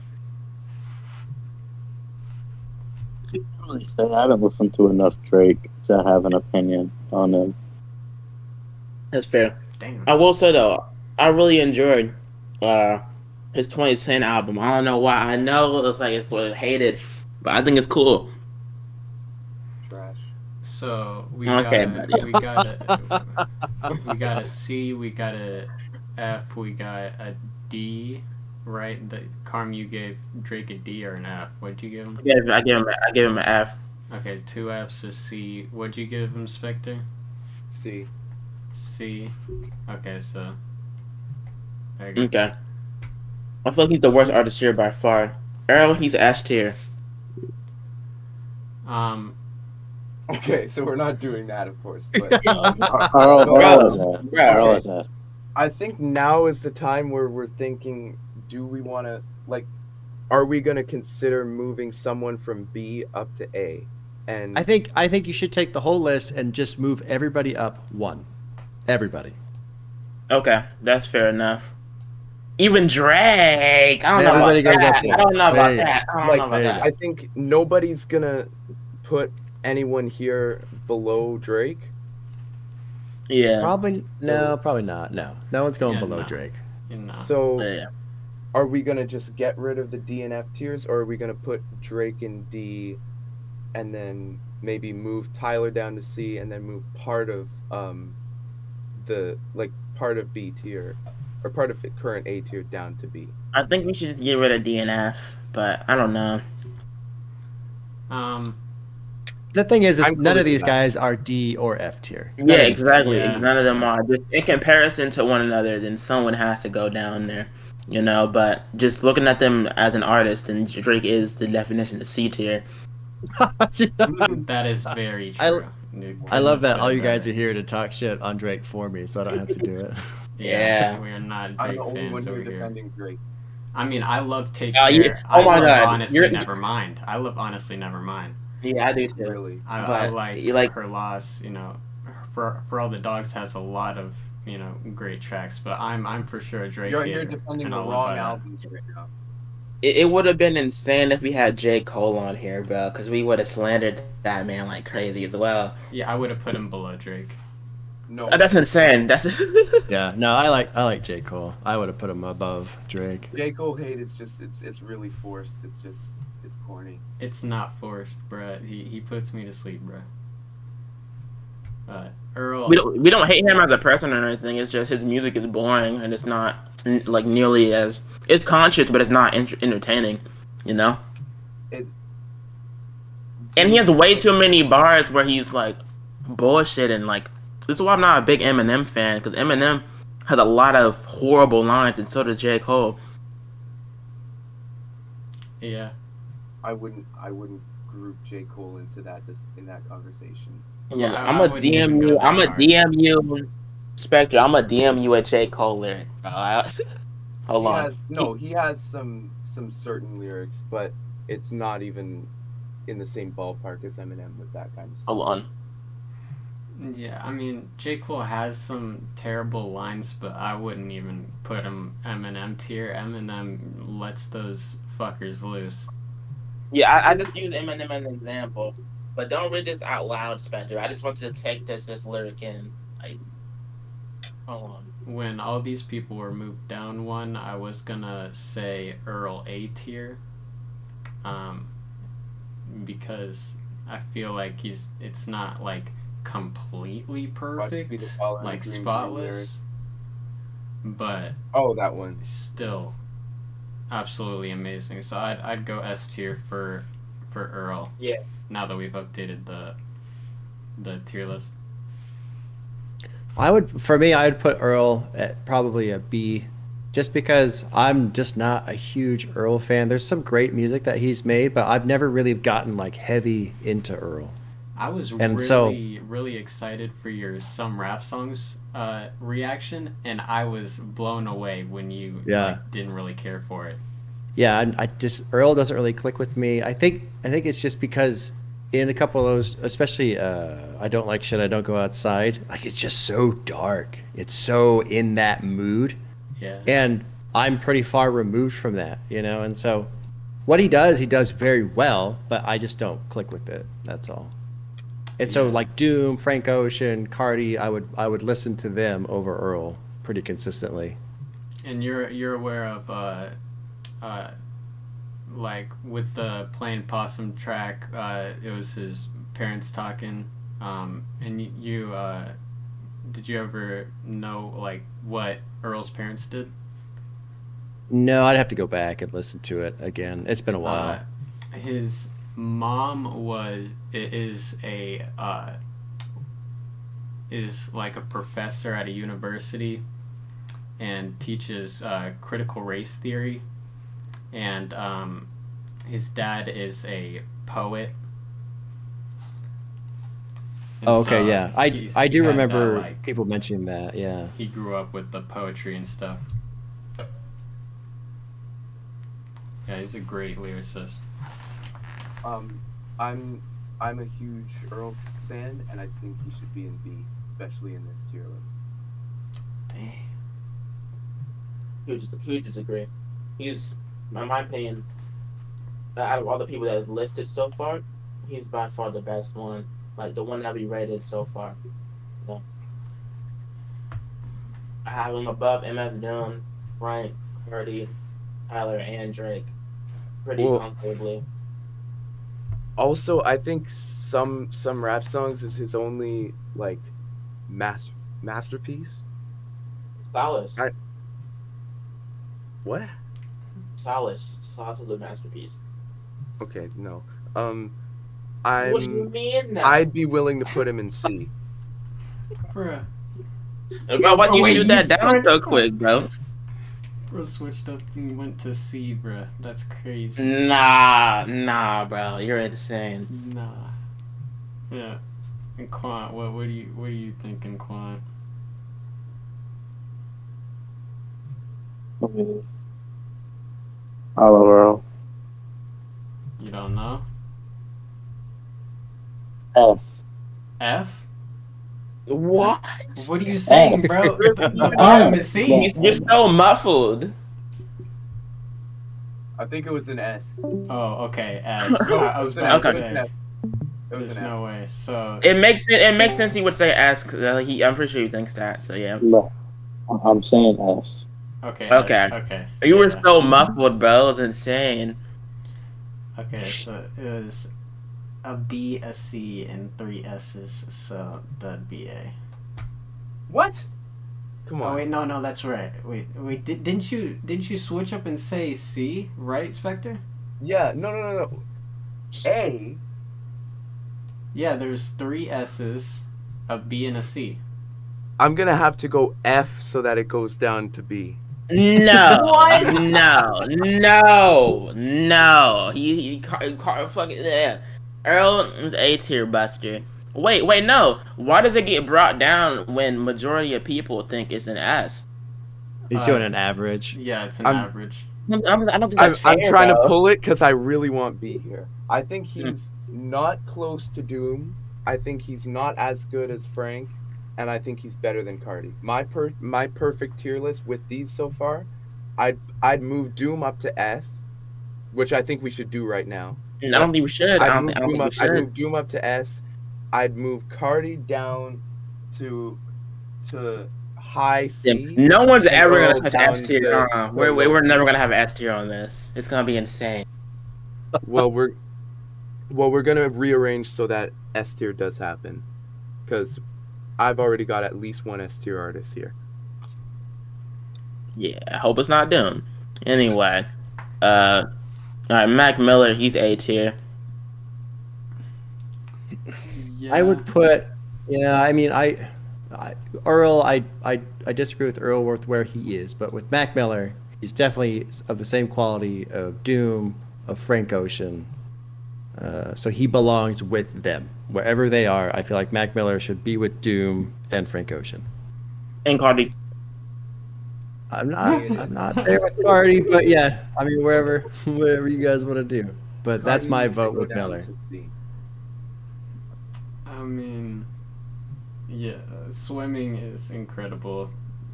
I haven't listened to enough Drake to have an opinion on him. That's fair. Damn. I will say though, I really enjoyed his 2010 album. I don't know why. I know it's what it hated, but I think it's cool. Trash. So we Okay, got buddy. we got a C, we got a F, we got a D, right? The Carm, you gave Drake a D or an F? What'd you give him? I give him an F. Okay, 2 Fs, a C. What'd you give him, Spectre? See. C. Okay, so there you go. Okay. I feel like he's the worst artist here by far. Earl, he's S tier. Okay, so we're not doing that, of course. But Bro. I think now is the time where we're thinking, do we want to, like, are we going to consider moving someone from B up to A? And I think you should take the whole list and just move everybody up 1. Everybody. Okay, that's fair enough. Even Drake. I don't know Everybody about goes up that. there. I don't know about There you go. that. I don't Like, know about there you that. I think nobody's gonna put anyone here below Drake. Yeah. Probably no, probably not. No, no one's going Yeah, below no. Drake. You know. So Yeah. are we gonna just get rid of the D and F tiers, or are we gonna put Drake in D, and then maybe move Tyler down to C, and then move part of part of B tier, or part of the current A tier down to B? I think we should just get rid of DNF, but I don't know. The thing is I'm none cool of these with that. guys are D or F tier. None Yeah, of these guys. exactly. Yeah. None of them are. Just in comparison to one another, then someone has to go down there, you know. But just looking at them as an artist, and Drake is the definition of C tier. That is very I- true. I love that all you guys are here to talk shit on Drake for me, so I don't have to do it. Yeah. We are not I'm Drake the only one fans here over here. defending Drake. I mean, I love Take Oh, Care. you- I oh my love God, Honestly you're- Nevermind. I love Honestly Nevermind. Yeah, I do too. Really? I But like you like- Her Loss. You know, for All the Dogs has a lot of great tracks. But I'm for sure a Drake You're hater, here defending and the I'll live wrong by that. albums right now. It would have been insane if we had J. Cole on here, bro, because we would have slandered that man like crazy as well. Yeah, I would have put him below Drake. No. That's insane. That's Yeah, no, I like J. Cole. I would have put him above Drake. J. Cole hate is just it's really forced. It's corny. It's not forced, bruh. He puts me to sleep, bruh. Earl. we don't hate him as a person or anything. It's just his music is boring and it's not like nearly as it's conscious, but it's not entertaining, you know. And he has way too many bars where he's like bullshit and like. This is why I'm not a big Eminem fan, because Eminem has a lot of horrible lines, and so does J. Cole. Yeah. I wouldn't group J. Cole into in that conversation. Yeah, I'm I a wouldn't even go DM you. that I'm a hard. DM you, Spectre. I'm a DM you a J. Cole lyric. Hold on. He has some certain lyrics, but it's not even in the same ballpark as Eminem with that kind of stuff. Hold on. Yeah, I mean, J. Cole has some terrible lines, but I wouldn't even put him Eminem tier. Eminem lets those fuckers loose. Yeah, I just use Eminem as an example, but don't read this out loud, Spectre. I just want you to take this lyric in. Hold on. When all these people were moved down one, I was gonna say Earl A tier, because I feel like it's not like completely perfect, like spotless, but that one. still absolutely amazing. So I'd go S tier for Earl. Yeah. Now that we've updated the tier list. I would put Earl at probably a B, just because I'm just not a huge Earl fan. There's some great music that he's made, but I've never really gotten like heavy into Earl. I was And really excited for your Some Rap Songs reaction, and I was blown away when you didn't really care for it. Yeah, I just Earl doesn't really click with me. I think it's just because in a couple of those, especially I Don't Like Shit, I Don't Go Outside, like it's just so dark. It's so in that mood. Yeah. And I'm pretty far removed from that, and so what he does very well, but I just don't click with it. That's all. And so like Doom, Frank Ocean, Cardi, I would listen to them over Earl pretty consistently. And you're aware of like with the Plain Possum track, it was his parents talking, and you did you ever know like what Earl's parents did? No, I'd have to go back and listen to it again. It's been a while. His mom is like a professor at a university and teaches critical race theory, and his dad is a poet. And Oh, okay, so yeah. he I do had remember that, like, people mentioning that, yeah. he grew up with the poetry and stuff. Yeah, he's a great lyricist. I'm a huge Earl fan, and I think he should be in B, especially in this tier list. Huge disagree. He's, in my opinion, out of all the people that is listed so far, he's by far the best one. Like the one that we rated so far. You know? I have him above MF Doom, Frank, Cardi, Tyler, and Drake. Pretty Well, comfortably. Also, I think some rap songs is his only like masterpiece. Solace. What? Solace. Solace is a masterpiece. Okay, no. What do you mean that? I'd be willing to put him in C. Bruh. Bro, why you wait, shoot you that down so switched quick, bro? Bro switched up and went to C, bruh. That's crazy. Nah, bro. You're insane. Nah. Yeah. And Quan, what are you thinking, Quan? Hello, world. You don't know? F. F? What? What are you saying, bro? The bottom is C. You're so muffled. I think it was an S. Oh, okay. S. I was about to Okay. say. It was There's an F. no way. So It makes sense he would say S, cause I'm pretty sure he thinks that. So yeah. No, I'm saying S. okay. Okay. S, okay. You were yeah. so muffled, bro. It was insane. Okay, so it was a B, a C, and 3 S's. So that'd be A. What? Come on. Oh wait, no, that's right. Wait, didn't you switch up and say C, right, Spectre? Yeah, no. A. Yeah, there's 3 S's, a B, and a C. I'm gonna have to go F so that it goes down to B. No. What? No. He fucking yeah. Earl is A tier buster. Wait, no. Why does it get brought down when majority of people think it's an S? He's doing an average. Yeah, it's an I'm- average. I don't think that's fair, I'm trying bro. to pull it because I really want B here. I think he's not close to Doom. I think he's not as good as Frank, and I think he's better than Cardi. My perfect tier list with these so far, I'd move Doom up to S, which I think we should do right now. I don't think we should. I don't think we I'd should. move Doom up to S. I'd move Cardi down to high C. No one's and ever Earl gonna touch down S tier. to We're never gonna have S tier on this. It's gonna be insane. Well, we're gonna rearrange so that S tier does happen, because I've already got at least one S tier artist here. Yeah, I hope it's not Doom. Anyway, all right, Mac Miller, he's A tier. Yeah. I would put, yeah. I mean, Earl. I disagree with Earl with where he is, but with Mac Miller, he's definitely of the same quality of Doom, of Frank Ocean. So he belongs with them wherever they are. I feel like Mac Miller should be with Doom and Frank Ocean. And Cardi. I'm not there with Cardi, but yeah. I mean, whatever you guys want to do. But that's my vote with Miller. I mean, yeah, swimming is incredible.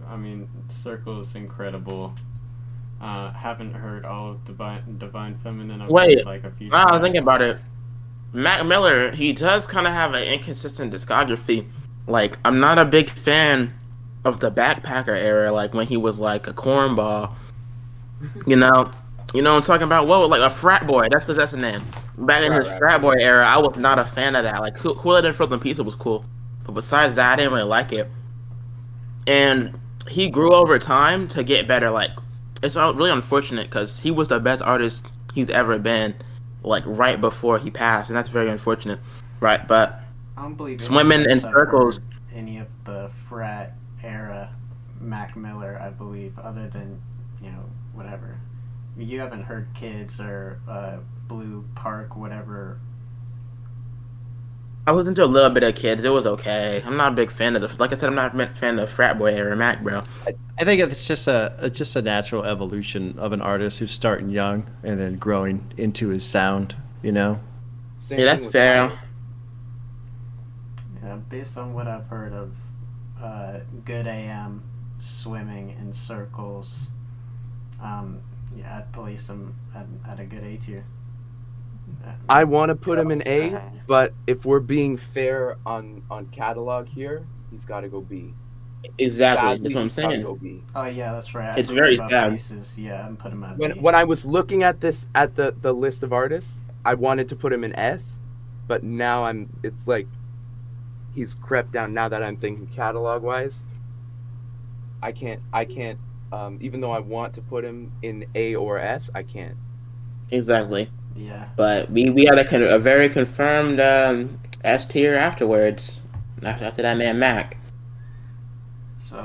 I mean, circle is incredible. Haven't heard all of Divine Feminine. I've Wait, heard, like a few. I was thinking tracks. about it. Mac Miller, he does kind of have an inconsistent discography. Like, I'm not a big fan of the Backpacker era, like when he was like a cornball. You know what I'm talking about? Whoa, like a frat boy. That's the name. Back in his frat boy era, I was not a fan of that. Like, Cooler Than Frozen Pizza was cool, but besides that, I didn't really like it. And he grew over time to get better. Like, it's really unfortunate because he was the best artist he's ever been, like right before he passed, and that's very unfortunate, right? But I don't believe Swimming any of in us have circles. heard any of the frat era Mac Miller, I believe, other than whatever. You haven't heard Kids or Blue Park, whatever. I listened to a little bit of Kids. It was okay. I'm not a big fan of like I said, I'm not a fan of frat boy era Mac, bro. I think it's just a natural evolution of an artist who's starting young and then growing into his sound. Yeah, that's fair. Yeah, based on what I've heard of Good AM, Swimming in Circles, Yeah, I'd place him at a good A tier. I want to put him in A, but if we're being fair on catalog here, he's got to go B. Exactly. Sadly, That's what I'm he's got to saying. go B. Oh yeah, that's right. I It's forgot very about sad. bases. Yeah, I'm putting him at When B. when I was looking at this at the list of artists, I wanted to put him in S, but now it's like he's crept down. Now that I'm thinking catalog wise, I can't even though I want to put him in A or S, I can't. Exactly. Yeah. But we had a very confirmed S tier afterwards. After that man Mac. So,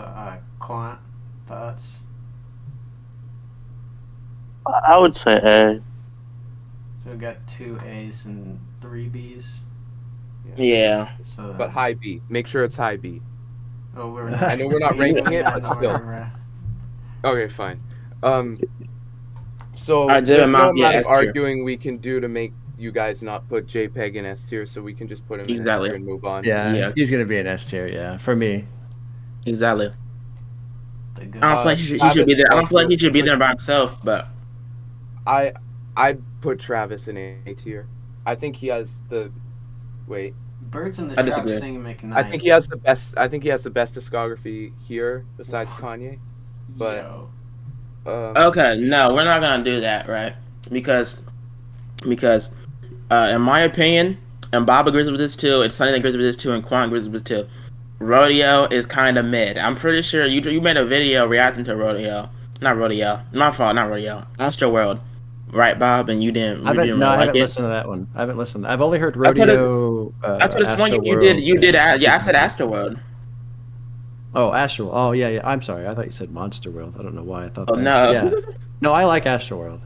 Quant, thoughts? I would say A. So we got 2 A's and 3 B's. Yeah. So then, But high B. Make sure it's high B. oh, we're not. I know we're not ranking it, that but in still. order, Okay, fine. So I did there's no amount, yeah, amount of S tier. arguing we can do to make you guys not put JPEG in S tier, so we can just put him in S Exactly. tier and move on. Yeah, Yeah. he's gonna be an S tier. Yeah, for me. Exactly. the good. I don't feel like he should Travis be there. I don't feel like he also- should be there by himself. But I'd put Travis in A tier. I think he has the wait. Birds in the I Trap disagree. sing McKnight. I think he has the best. I think he has the best discography here besides Kanye. but- Yo. okay, no, we're not gonna do that, right? Because in my opinion, and Bob agrees with this too, and Sonny agrees with this too, and Quan agrees with this too. Rodeo is kind of mid. I'm pretty sure you made a video reacting to Rodeo. Not Rodeo. My fault. Not Rodeo. Astro World. Right, Bob? And you didn't. I You didn't haven't. No, I really like haven't it. listened to that one. I haven't listened. I've only heard I could've- Rodeo. I could have sworn you Astroworld, did. You did. and- Yeah, I said Astro World. Oh, Astro. Oh, yeah, yeah. I'm sorry. I thought you said Monster World. I don't know why I thought Oh that. no. Yeah. No, I like Astro World.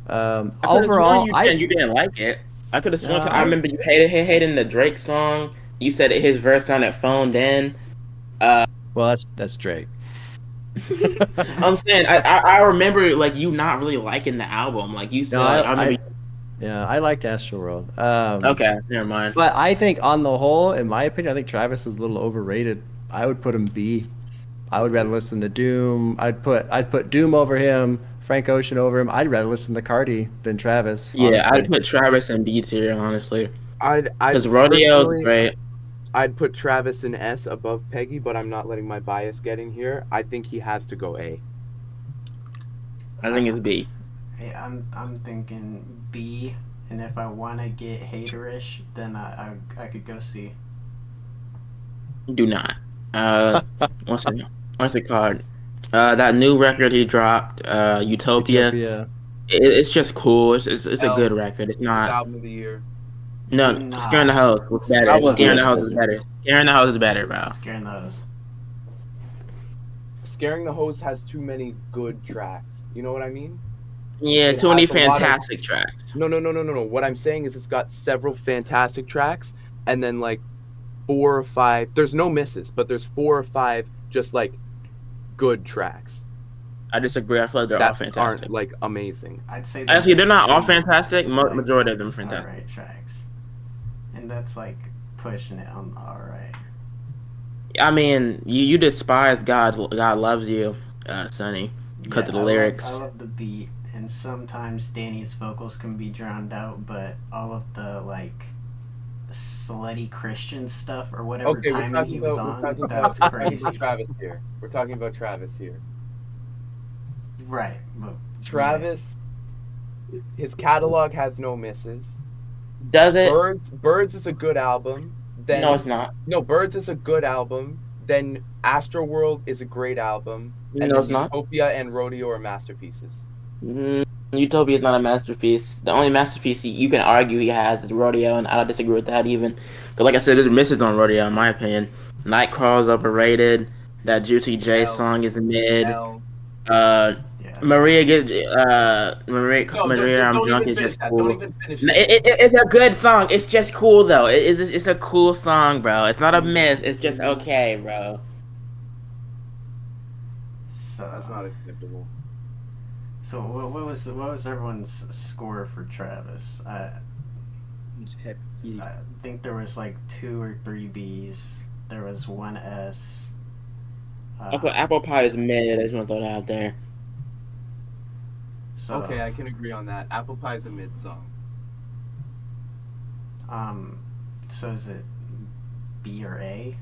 I could've Overall, sworn you didn't like it. I could have sworn. No, I remember you hated the Drake song. You said his verse on that phoned in. well, that's Drake. I'm saying I remember like you not really liking the album. Like you said, No, like, I remember. Yeah, I liked Astro World. Okay, never mind. But I think on the whole, in my opinion, I think Travis is a little overrated. I would put him B. I would rather listen to Doom. I'd put Doom over him, Frank Ocean over him. I'd rather listen to Cardi than Travis. Yeah, honestly. I'd put Travis in B tier honestly, I'd because Rodeo's personally- great. I'd put Travis in S above Peggy, but I'm not letting my bias get in here. I think he has to go A. I think it's B. Hey, I'm thinking B, and if I want to get haterish, then I could go C. Do not. What's it called? That new record he dropped, Utopia. Utopia. It's just cool. It's a L. good record. It's not. Album of the year. No, Nah. Scaring the House was better. That was Scaring the good. House is better. Scaring the House is better, bro. Scaring those. Scaring the Host has too many good tracks. You know what I mean? Yeah, It too many has a lot of- fantastic tracks. No. What I'm saying is it's got several fantastic tracks, and then like 4 or 5. There's no misses, but there's 4 or 5 just like good tracks I disagree. I feel like they're all that fantastic. aren't like amazing. I'd say Actually, they're not all two, fantastic. like, Majority of them are fantastic. Alright tracks, and that's like pushing it on alright. I mean, you despise God Loves You, Sonny, because of the lyrics. I love the beat, and sometimes Danny's vocals can be drowned out, but all of the like slutty Christian stuff or whatever Okay, we're timing talking he was about on, that's crazy. Travis here. We're talking about Travis here. Right, but Travis, his catalog has no misses. Does it? Birds is a good album. Then No, it's not. No, Birds is a good album. Then Astroworld is a great album. And No, then it's not. Utopia and Rodeo are masterpieces. Utopia is not a masterpiece. The only masterpiece you can argue he has is Rodeo, and I don't disagree with that even. Because, like I said, there's misses on Rodeo, in my opinion. Nightcrawl's overrated. That Juicy J L. song is mid. L. yeah. Maria No, Maria, I'm don't drunk even is finish just that. cool. Don't even finish that. It's a good song. It's just cool though. It's a cool song, bro. It's not a miss. It's just okay, bro. So That's not acceptable. So what was everyone's score for Travis? I think there was like 2 or 3 B's. There was 1 S. I thought Apple Pie is mid. I just want to throw that out there. So Okay, I can agree on that. Apple Pie's a mid song. so is it B or A?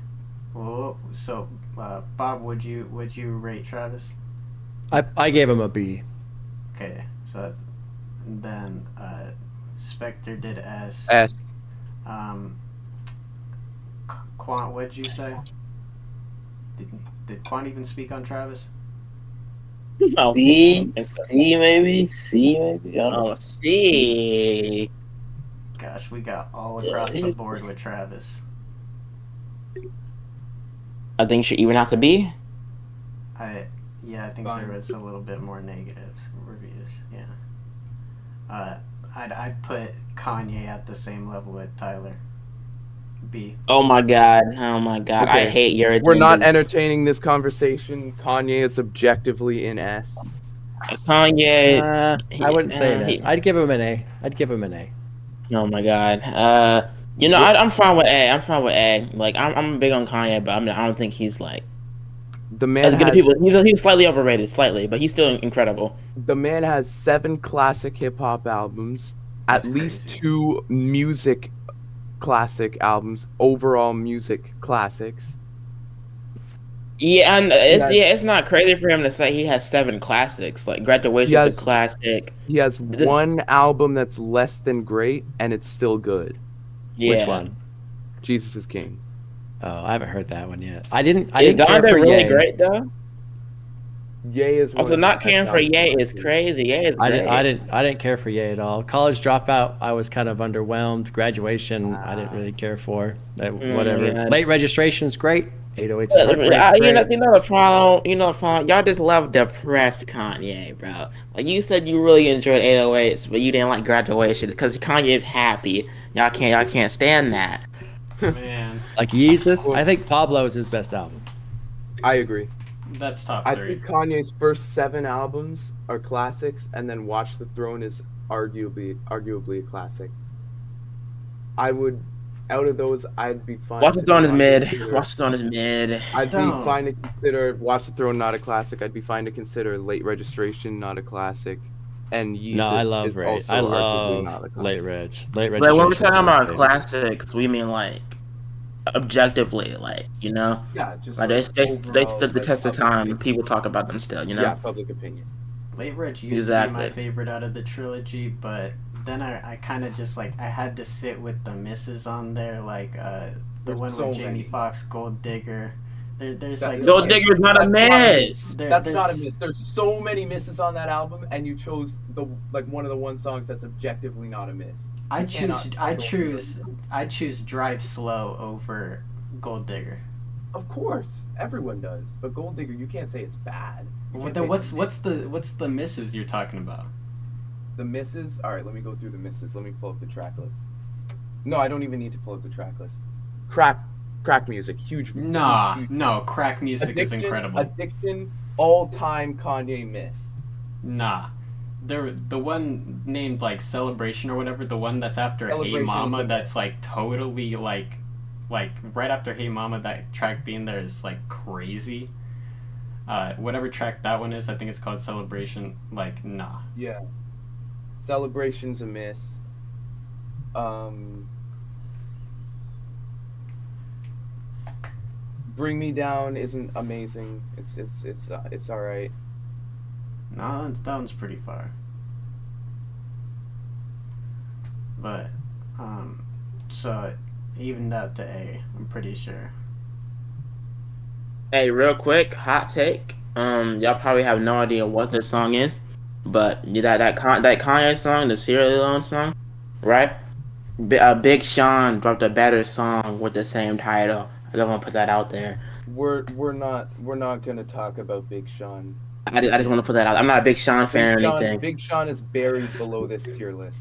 Well, so Bob, would you rate Travis? I gave him a B. Okay, so that's, then Spectre did S. S. Quant, what'd you say? Did Quant even speak on Travis? No. C maybe. I don't know. Oh, see. Gosh, we got all Yeah, across the he's- board with Travis. I think you should even out to B. I think Fine. there was a little bit more negative reviews. Yeah. I'd put Kanye at the same level with Tyler. B. Oh my god. I Okay. hate your We're not agendas. entertaining this conversation. Kanye is objectively in S. Kanye. I wouldn't say he- this. I'd give him an A. I'd give him an A. Oh my god. I'm fine with A. I'm fine with A. Like I'm big on Kanye, but I don't think he's like The man as good as has, people. He's slightly overrated, slightly, but he's still incredible. the man has 7 classic hip hop albums, That's at least crazy. 2 music classic albums, overall music classics. Yeah, and has- it's not crazy for him to say he has 7 classics. Like Graduation's has- a classic. He has one album that's less than great, and it's still good. Yeah. Which one? Jesus is King. Oh, I haven't heard that one yet. I didn't Is care Donda for really Ye. great though? Ye is one Also, of the not best caring for albums Ye I've is seen. crazy. Ye is great. I didn't care for Ye at all. College Dropout, I was kind of underwhelmed. Graduation, I didn't really care for. Whatever. yeah. Late Registration's great. 808's a heartbreak, You great. know the problem. Y'all just love depressed Kanye, bro. Like you said, you really enjoyed 808s, but you didn't like Graduation because Kanye is happy. Y'all can't stand that. Man, Like Yeezus, I think Pablo is his best album. I agree. that's top I 3. think Kanye's first 7 albums are classics, and then Watch the Throne is arguably a classic. I would, out of those, I'd be fine. Watch the to Throne is not mid. consider- Watch the Throne is mid. I'd be Don't. fine to consider Watch the Throne not a classic. I'd be fine to consider Late Registration not a classic, and Yeezus No, I love is Ray. also I arguably not a love classic. Late Reg. Late But when we're Registration's talking my about favorite. classics, we mean like objectively, like Yeah, just like they stood the test of time. People talk about them still, Yeah, public opinion. Late Reg used to be Exactly. my favorite out of the trilogy, but then I kind of just like I had to sit with the misses on there, like the There's one so with Jamie many. Foxx, Gold Digger. There's That- like Gold Digger's not a That's not a miss. That's not a miss. There's so many misses on that album, and you chose one of the one songs that's objectively not a miss. I cannot choose Drive Slow over Gold Digger. Of course, everyone does. But Gold Digger, you can't say it's bad. You can't say What's the misses you're talking about? the misses? All right, let me go through the misses. Let me pull up the track list. No, I don't even need to pull up the track list. Crack music, huge. Nah, huge. no, crack music is incredible. Addiction, all-time Kanye miss. Nah. The one named like Celebration or whatever, the one that's after Hey Celebration is Mama, okay. that's like totally like right after Hey Mama, that track being there is like crazy. Whatever track that one is, I think it's called Celebration. Like, nah. Yeah. Celebration's a miss. Bring Me Down isn't amazing. It's all right. Nah, that one's pretty far. But, so evened out to A, I'm pretty sure. Hey, real quick, hot take. Y'all probably have no idea what this song is, but that Kanye song, the Sierra Leone song, right? Big Sean dropped a better song with the same title. I don't want to put that out there. We're not gonna talk about Big Sean. I just want to put that out. I'm not a big Sean fan Big or Sean, anything. Big Sean is buried below this tier list.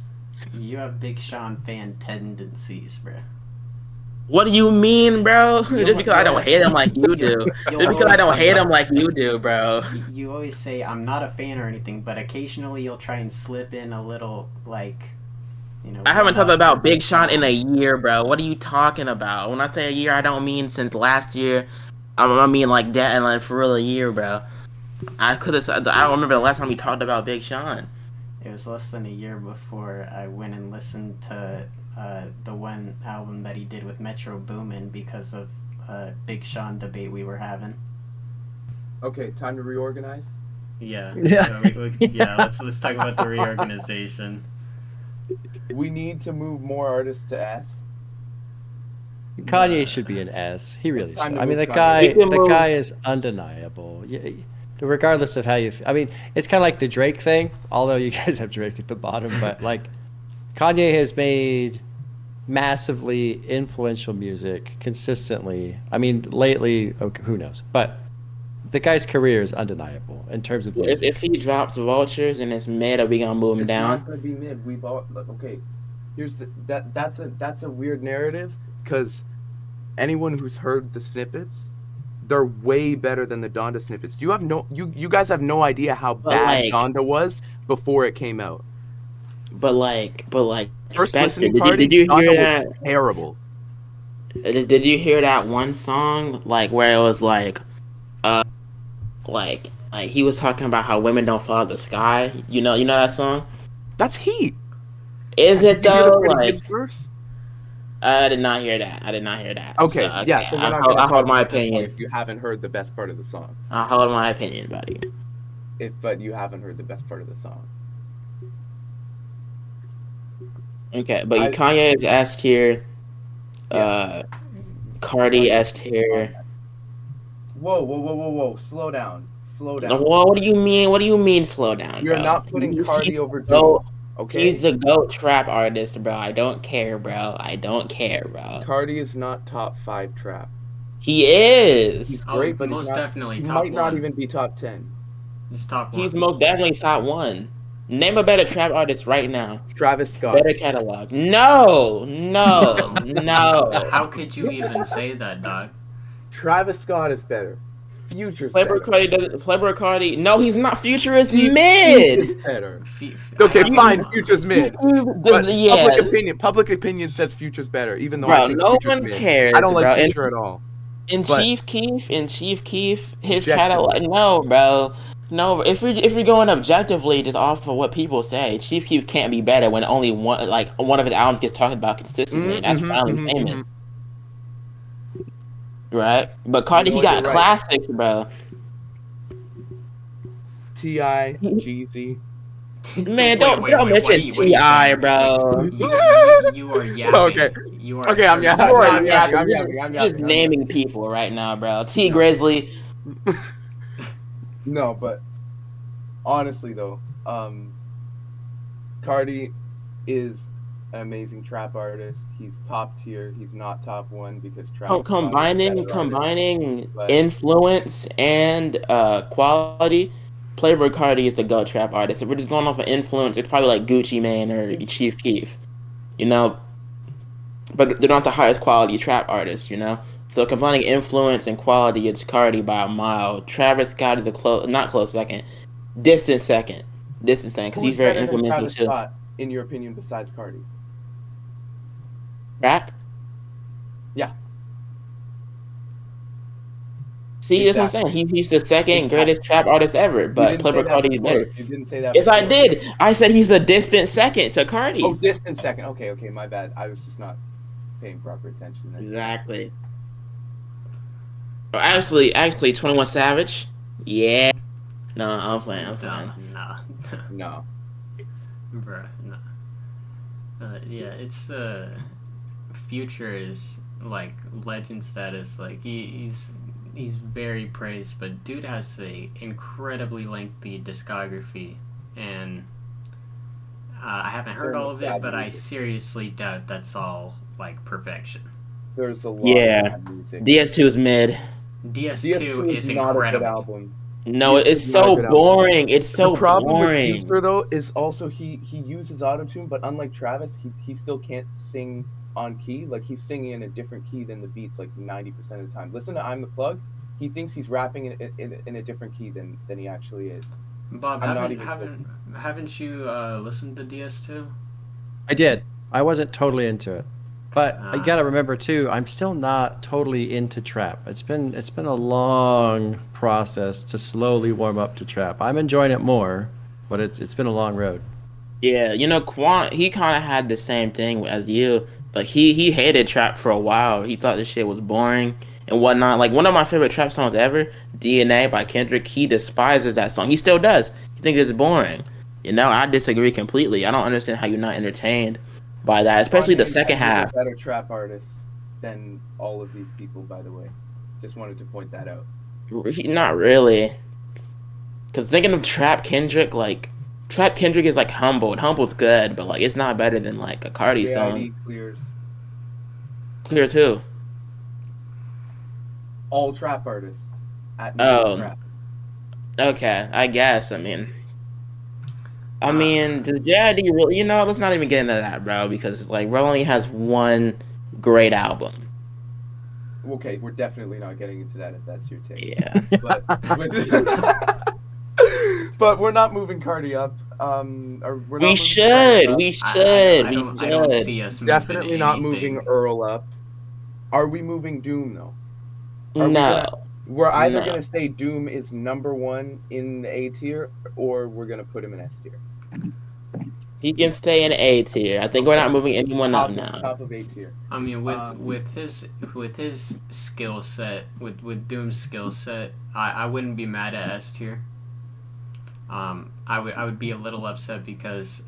You have Big Sean fan tendencies, bruh. What do you mean, bro? You'll- Just because I don't hate him like you do. You'll Just because I don't always hate say- him like you do, bro. You always say I'm not a fan or anything, but occasionally you'll try and slip in a little, like, I haven't talked love about for Big Sean in a year, bro. What are you talking about? When I say a year, I don't mean since last year. I mean like that and like for real a year, bro. I could have said. I don't remember the last time we talked about Big Sean. it was less than a year before I went and listened to the one album that he did with Metro Boomin because of a Big Sean debate we were having. Okay, time to reorganize. Yeah. Yeah. So let's talk about the reorganization. We need to move more artists to S. Kanye should be an S. He really It's time should. to I mean, move the Kanye. guy, He can the move. guy is undeniable. Yeah, regardless of how you. I mean, it's kind of like the Drake thing. Although you guys have Drake at the bottom, but like, Kanye has made massively influential music consistently. I mean, lately, okay, who knows? But the guy's career is undeniable in terms of music. If he drops Vultures and it's mid, are we gonna move him It's down? not gonna be mid. We've all okay. Here's that's a weird narrative because anyone who's heard the snippets, they're way better than the Donda snippets. You guys have no idea how But, bad like- Donda was before it came out. But like, First Spectre, listening did party, you Donda hear was that? terrible. Did you hear that one song like where it was like he was talking about how women don't follow the sky? You know that song? That's Heat. Is it Did you hear the though? Freddie Like, Gibbs verse? I did not hear that. Okay, So, yeah. So we're not I gonna hold talk my about this opinion. if you haven't heard the best part of the song. I hold my opinion, buddy. But you haven't heard the best part of the song. Okay, but I- Kanye is S tier. Yeah. Cardi S tier. Whoa! Slow down. Well, what do you mean? What do you mean? Slow down. You're bro? not putting He's Cardi the over GOAT- Doe. Okay. He's the GOAT trap artist, bro. I don't care, bro. Cardi is not top 5 trap. He is. He's Oh, great, but most he's not, definitely he top might not one. even be top 10. He's top one. He's most definitely top one. Name a better trap artist right now. Travis Scott. Better catalog. No. How could you even say that, dog? Travis Scott is better. Future's Playboy better. Cardi doesn't. Playboy Cardi. No, he's not. Future is Future's mid. better. F- Okay, I- fine. Future's mid. But Yeah. public opinion says Future's better, even though Bro, I think no Future's one mid. cares. I don't like bro. Future at all. In But- Chief Keef, his Objectively. catalog. No, bro. No, if we're going objectively, just off of what people say, Chief Keef can't be better when only one of his albums gets talked about consistently. And that's finally famous, right? But Cardi, You know he got what, you're right. classics, bro. T.I., Jeezy. Man, Wait, don't what are mention you Ti, saying? bro. You are yapping. Okay. You are Okay, I'm sure- yapping. You are I'm yapping. yapping, You're I'm just yapping. naming people right now, bro. T Grizzly. No, but honestly though, Cardi is an amazing trap artist. He's top tier. He's not top 1 because Travis Scott is a better Combining artist. But- influence and quality, Playboy Cardi is the GOAT trap artist. If we're just going off of influence, it's probably like Gucci Mane or Chief Keef, you know. But they're not the highest quality trap artists, you know. So combining influence and quality, it's Cardi by a mile. Travis Scott is not close second, distant second, because Who's he's very better than influential Travis too. Scott, in your opinion, besides Cardi? Rap. Yeah. See, that's what I'm saying. He's the second greatest trap artist ever, You but didn't say Playboy that Cardi is before. better. You didn't say that. Yes, I before. did. I said he's the distant second to Cardi. Oh, distant second. Okay, my bad. I was just not paying proper attention then. Exactly. Oh, actually, 21 Savage. Yeah. No, I'm playing. Nah. No. Bruh, nah. Yeah, it's Future is like legend status. Like he's very praised, but dude has a incredibly lengthy discography, and I haven't heard all of it, but I seriously doubt that's all like perfection. There's a lot Yeah. of bad music. DS2 is mid. DS2 is not a good incredible. album. No, DS2 it's is not a so good album. boring. It's so The problem boring. with Future though is also he uses autotune, but unlike Travis, he still can't sing on key. Like he's singing in a different key than the beats like 90% of the time. Listen to I'm the Plug. He thinks he's rapping in a different key than he actually is. Bob, I'm not haven't you listened to DS2? I did. I wasn't totally into it, but Ah. you got to remember too. I'm still not totally into trap. It's been a long process to slowly warm up to trap. I'm enjoying it more, but it's been a long road. Yeah, you know, Quant, he kind of had the same thing as you. Like he hated trap for a while. He thought this shit was boring and whatnot. Like one of my favorite trap songs ever, DNA by Kendrick. He despises that song. He still does. He thinks it's boring. You know, I disagree completely. I don't understand how you're not entertained by that, especially the Kanye second is half. a better trap artist than all of these people, by the way. Just wanted to point that out. Not really, because thinking of Trap Kendrick, like Trap Kendrick is like humbled. Humbled's good, but like it's not better than like a Cardi song. JID clears Clear too. all trap artists at Oh. trap. Okay, I guess. I mean, does JID really? You know, let's not even get into that, bro, because like Ro only has one great album. Okay, we're definitely not getting into that if that's your take. Yeah. But we're not moving Cardi up. We're not We moving should. Cardi up. We should. I don't see us Definitely not anything. moving Earl up. Are we moving Doom though? No. We're either No. gonna say Doom is number one in A tier, or we're gonna put him in S tier. He can stay in A tier. I think we're not moving anyone up Top, now. top of A tier. I mean, with his skill set, with Doom's skill set, I wouldn't be mad at S tier. I would be a little upset because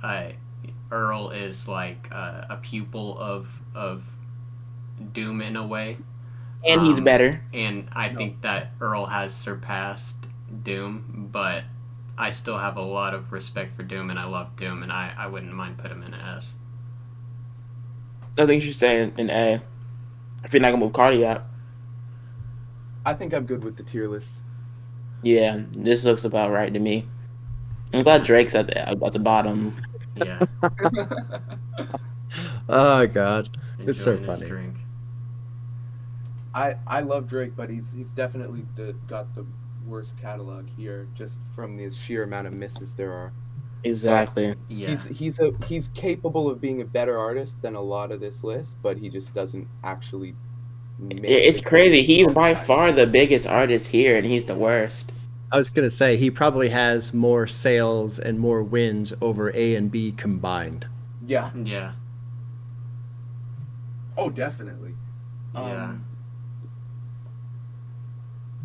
Earl is like a pupil of Doom in a way, And he's better. and I think that Earl has surpassed Doom, but I still have a lot of respect for Doom, and I love Doom, and I wouldn't mind putting him in an S. I think you should stay in A. If you're not gonna move Cardi up. I think I'm good with the tier list. Yeah, this looks about right to me. I'm glad Drake's at the bottom. Yeah. Oh God, it's so Enjoying his funny. drink. I love Drake, but he's definitely got the worst catalog here, just from the sheer amount of misses there are. Exactly. Yeah. He's capable of being a better artist than a lot of this list, but he just doesn't actually. It's crazy. He's by far the biggest artist here, and he's the worst. I was gonna say he probably has more sales and more wins over A and B combined. Yeah. Yeah. Oh, definitely. Yeah.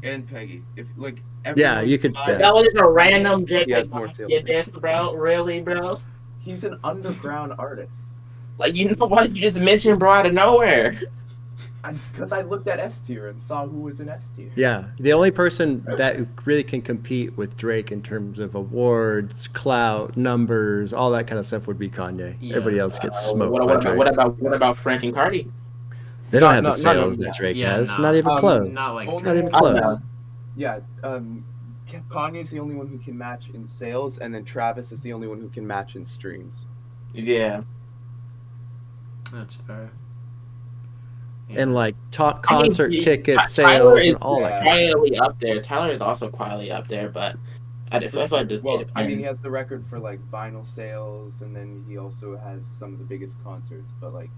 And Peggy, if like. Yeah, you could. combined- That was just a random Drake. He has more sales. this, bro. Really, bro? He's an underground artist. Like, you know what you just mentioned, bro, out of nowhere. Because I looked at S tier and saw who was in S tier. Yeah, the only person that really can compete with Drake in terms of awards, clout, numbers, all that kind of stuff would be Kanye. Yeah. Everybody else gets smoked What by about, Drake. what about Frank and Cardi? They don't have No, the no, sales no, that Drake yeah, has. no. Not even close. Not like Only- Not even I close. know. Yeah, Kanye's the only one who can match in sales, and then Travis is the only one who can match in streams. Yeah. That's fair. And like talk I mean, concert ticket Tyler sales is and all that. Kind of stuff. quietly up there. Tyler is also quietly up there, but I feel like Well, I mean, he has the record for like vinyl sales, and then he also has some of the biggest concerts. But like,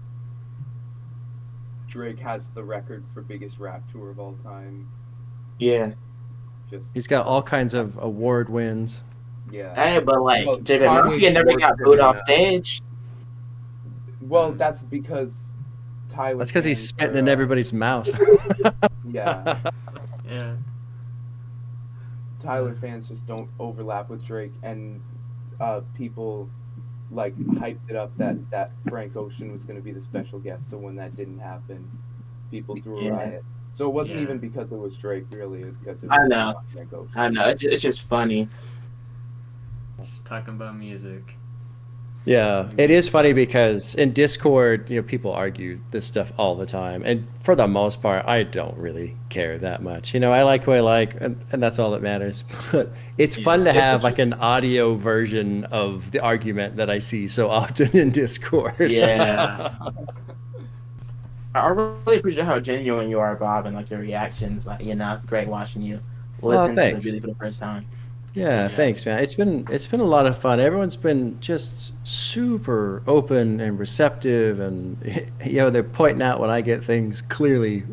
Drake has the record for biggest rap tour of all time. yeah. Just He's got all kinds of award wins. yeah. Hey, but like Well, David Kanye Murphy never worked got him booed in, off stage. Well, that's because Tyler. That's because he's fans spitting are, in everybody's mouth. Yeah, Yeah. Tyler fans just don't overlap with Drake, and people like hyped it up that Frank Ocean was going to be the special guest. So when that didn't happen, people threw a Yeah. riot. So it wasn't Yeah. even because it was Drake, really. It was because it I was know. Frank Ocean. I know it's just funny. Just talking about music. Yeah, it is funny because in Discord, people argue this stuff all the time, and for the most part, I don't really care that much. I like who I like, and that's all that matters. But it's fun to have like an audio version of the argument that I see so often in Discord. Yeah. I really appreciate how genuine you are, Bob, and like your reactions. Like, it's great watching you listen to the thanks. music for the first time. Yeah, thanks, man. It's been a lot of fun. Everyone's been just super open and receptive, and they're pointing out when I get things clearly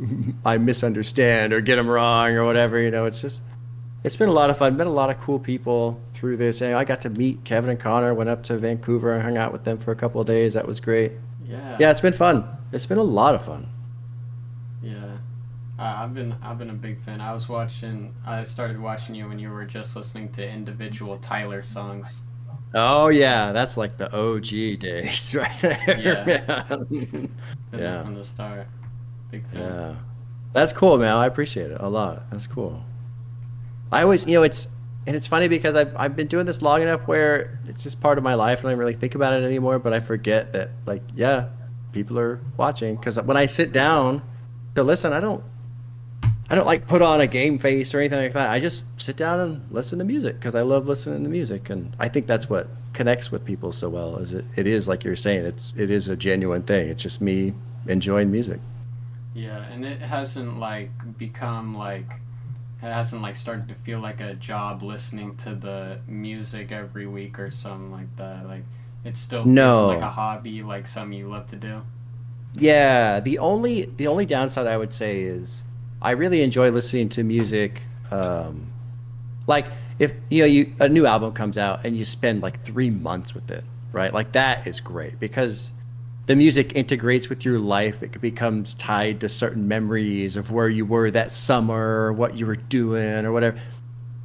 I misunderstand or get them wrong or whatever. It's just It's been a lot of fun. Met a lot of cool people through this. And I got to meet Kevin and Connor. Went up to Vancouver and hung out with them for a couple of days. That was great. Yeah. Yeah, it's been fun. It's been a lot of fun. Yeah. I've been a big fan. I started watching you when you were just listening to individual Tyler songs. Oh yeah, that's like the OG days right there. Yeah. Man. Yeah. From the start. Big fan. Yeah. That's cool, man. I appreciate it a lot. That's cool. I always, it's funny because I've been doing this long enough where it's just part of my life and I don't really think about it anymore, but I forget that, like, yeah, people are watching. Because when I sit down to listen, I don't like put on a game face or anything like that. I just sit down and listen to music because I love listening to music, and I think that's what connects with people so well. Is it is like you're saying, it is a genuine thing. It's just me enjoying music. Yeah, and it hasn't started to feel like a job listening to the music every week or something like that. Like it's still No. like a hobby, like something you love to do. Yeah, the only downside I would say is I really enjoy listening to music. Like if a new album comes out and you spend like 3 months with it, right? Like that is great because the music integrates with your life. It becomes tied to certain memories of where you were that summer, or what you were doing, or whatever.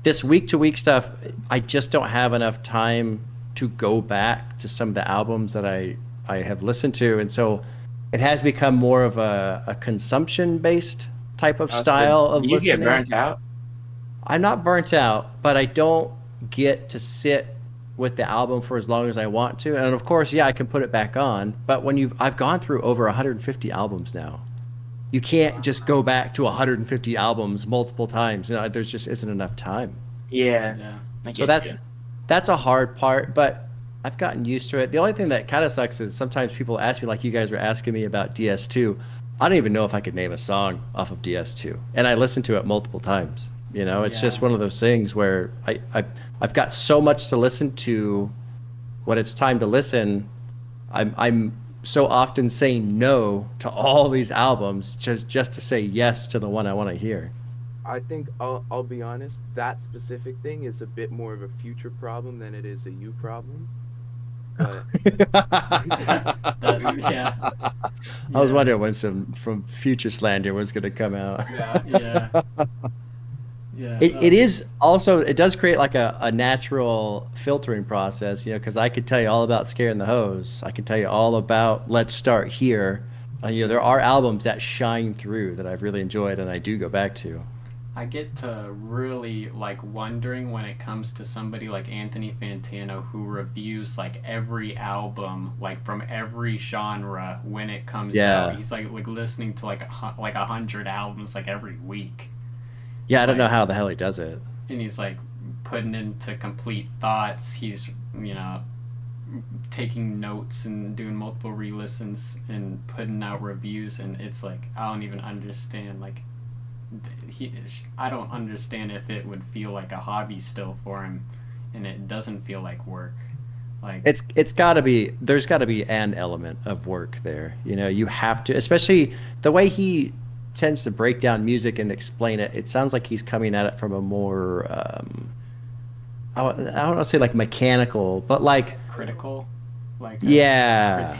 This week-to-week stuff, I just don't have enough time to go back to some of the albums that I have listened to, and so it has become more of a consumption-based type of style of you listening. get burnt out? I'm not burnt out, but I don't get to sit with the album for as long as I want to. And of course, yeah, I can put it back on, but I've gone through over 150 albums now. You can't just go back to 150 albums multiple times. There just isn't enough time. Yeah. Yeah. So that's a hard part, but I've gotten used to it. The only thing that kind of sucks is sometimes people ask me, like you guys were asking me about DS2. I don't even know if I could name a song off of DS2, and I listened to it multiple times. It's just one of those things where I've got so much to listen to. When it's time to listen, I'm so often saying no to all these albums just to say yes to the one I want to hear. I think I'll be honest. That specific thing is a bit more of a future problem than it is a you problem. But Yeah. I was wondering when some from Future Slander was going to come out. Yeah. Yeah. It is also, it does create like a natural filtering process, because I could tell you all about Scaring the Hose. I can tell you all about Let's Start Here. There are albums that shine through that I've really enjoyed and I do go back to. I get to really like wondering when it comes to somebody like Anthony Fantano who reviews like every album like from every genre when it comes out. He's like listening to like 100 albums like every week. Yeah, I don't know how the hell he does it. And he's like putting into complete thoughts. He's taking notes and doing multiple re-listens and putting out reviews, and it's like I don't even understand like. I don't understand if it would feel like a hobby still for him, and it doesn't feel like work. Like it's got to be. There's got to be an element of work there. You have to, especially the way he tends to break down music and explain it. It sounds like he's coming at it from a more I don't want to say like mechanical, but like critical. Like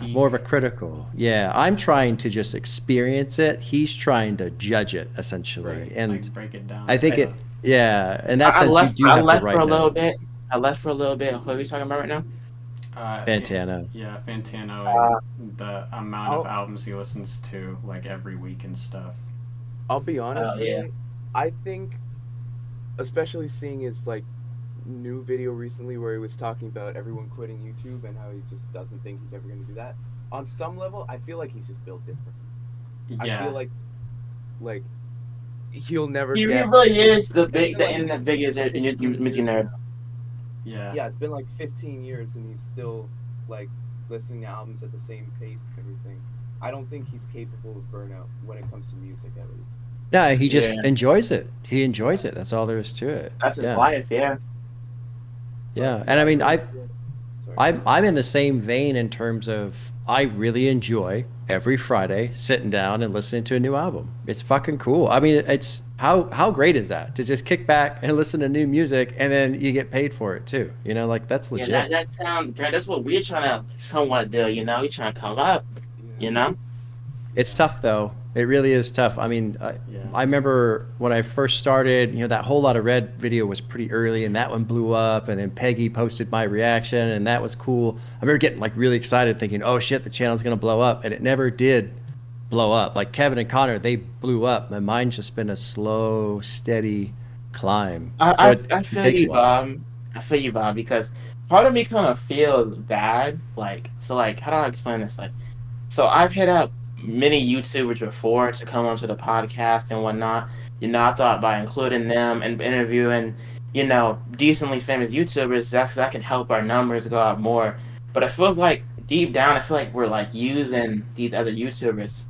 more of a critical. Yeah, I'm trying to just experience it. He's trying to judge it essentially, right. and like break it down. I think it. Yeah, and that's I left for a little notes. bit. I left for a little bit. What are we talking about right now? Fantano. Yeah, Fantano. And the amount of albums he listens to like every week and stuff. I'll be honest. Yeah. I think, especially seeing his like new video recently where he was talking about everyone quitting YouTube and how he just doesn't think he's ever going to do that. On some level, I feel like he's just built different. Yeah. I feel like he'll never. He get... really is the internet's biggest music nerd. Yeah. Yeah, it's been like 15 years and he's still like listening to albums at the same pace and everything. I don't think he's capable of burnout when it comes to music, at least. Yeah, he just enjoys it. He enjoys it. That's all there is to it. That's his life, yeah. Yeah, and I mean, I'm in the same vein in terms of I really enjoy every Friday sitting down and listening to a new album. It's fucking cool. I mean, how great is that to just kick back and listen to new music and then you get paid for it too? You know, like that's legit. Yeah, that sounds great. That's what we're trying to somewhat do. We're trying to come up. You know. It's tough though. It really is tough. I mean, I remember when I first started, that Whole Lot of Red video was pretty early and that one blew up, and then Peggy posted my reaction and that was cool. I remember getting like really excited thinking, oh shit, the channel's going to blow up, and it never did blow up. Like Kevin and Connor, they blew up. And mine's just been a slow, steady climb. I feel you, Bob. I feel you, Bob, because part of me kind of feels bad. Like, how do I explain this? Like, so I've hit up many YouTubers before to come onto the podcast and whatnot. I thought by including them and interviewing, decently famous YouTubers, that can help our numbers go out more. But it feels like deep down, I feel like we're like using these other YouTubers.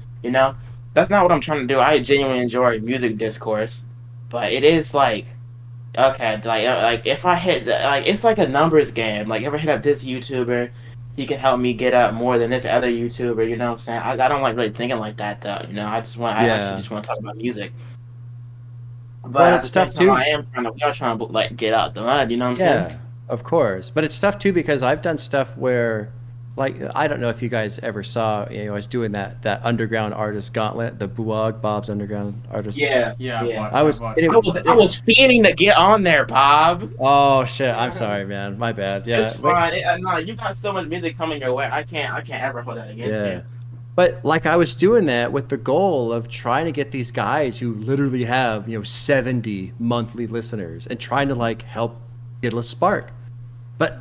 That's not what I'm trying to do. I genuinely enjoy music discourse, but it is like, okay, like if I hit, it's like a numbers game. Like if I hit up this YouTuber, he can help me get up more than this other YouTuber. You know what I'm saying? I don't like really thinking like that though. I actually just want to talk about music. But it's tough too. We are trying to like get out the mud. You know what I'm saying? Yeah, of course. But it's tough too because I've done stuff where, like, I don't know if you guys ever saw, I was doing that underground artist gauntlet, the Buwag, Bob's Underground Artist. Yeah. I was fiending to get on there, Bob. Oh shit! I'm sorry, man. My bad. Yeah, it's fine. No, you got so much music coming your way. I can't ever hold that against you. But like I was doing that with the goal of trying to get these guys who literally have 70 monthly listeners and trying to like help get a spark, but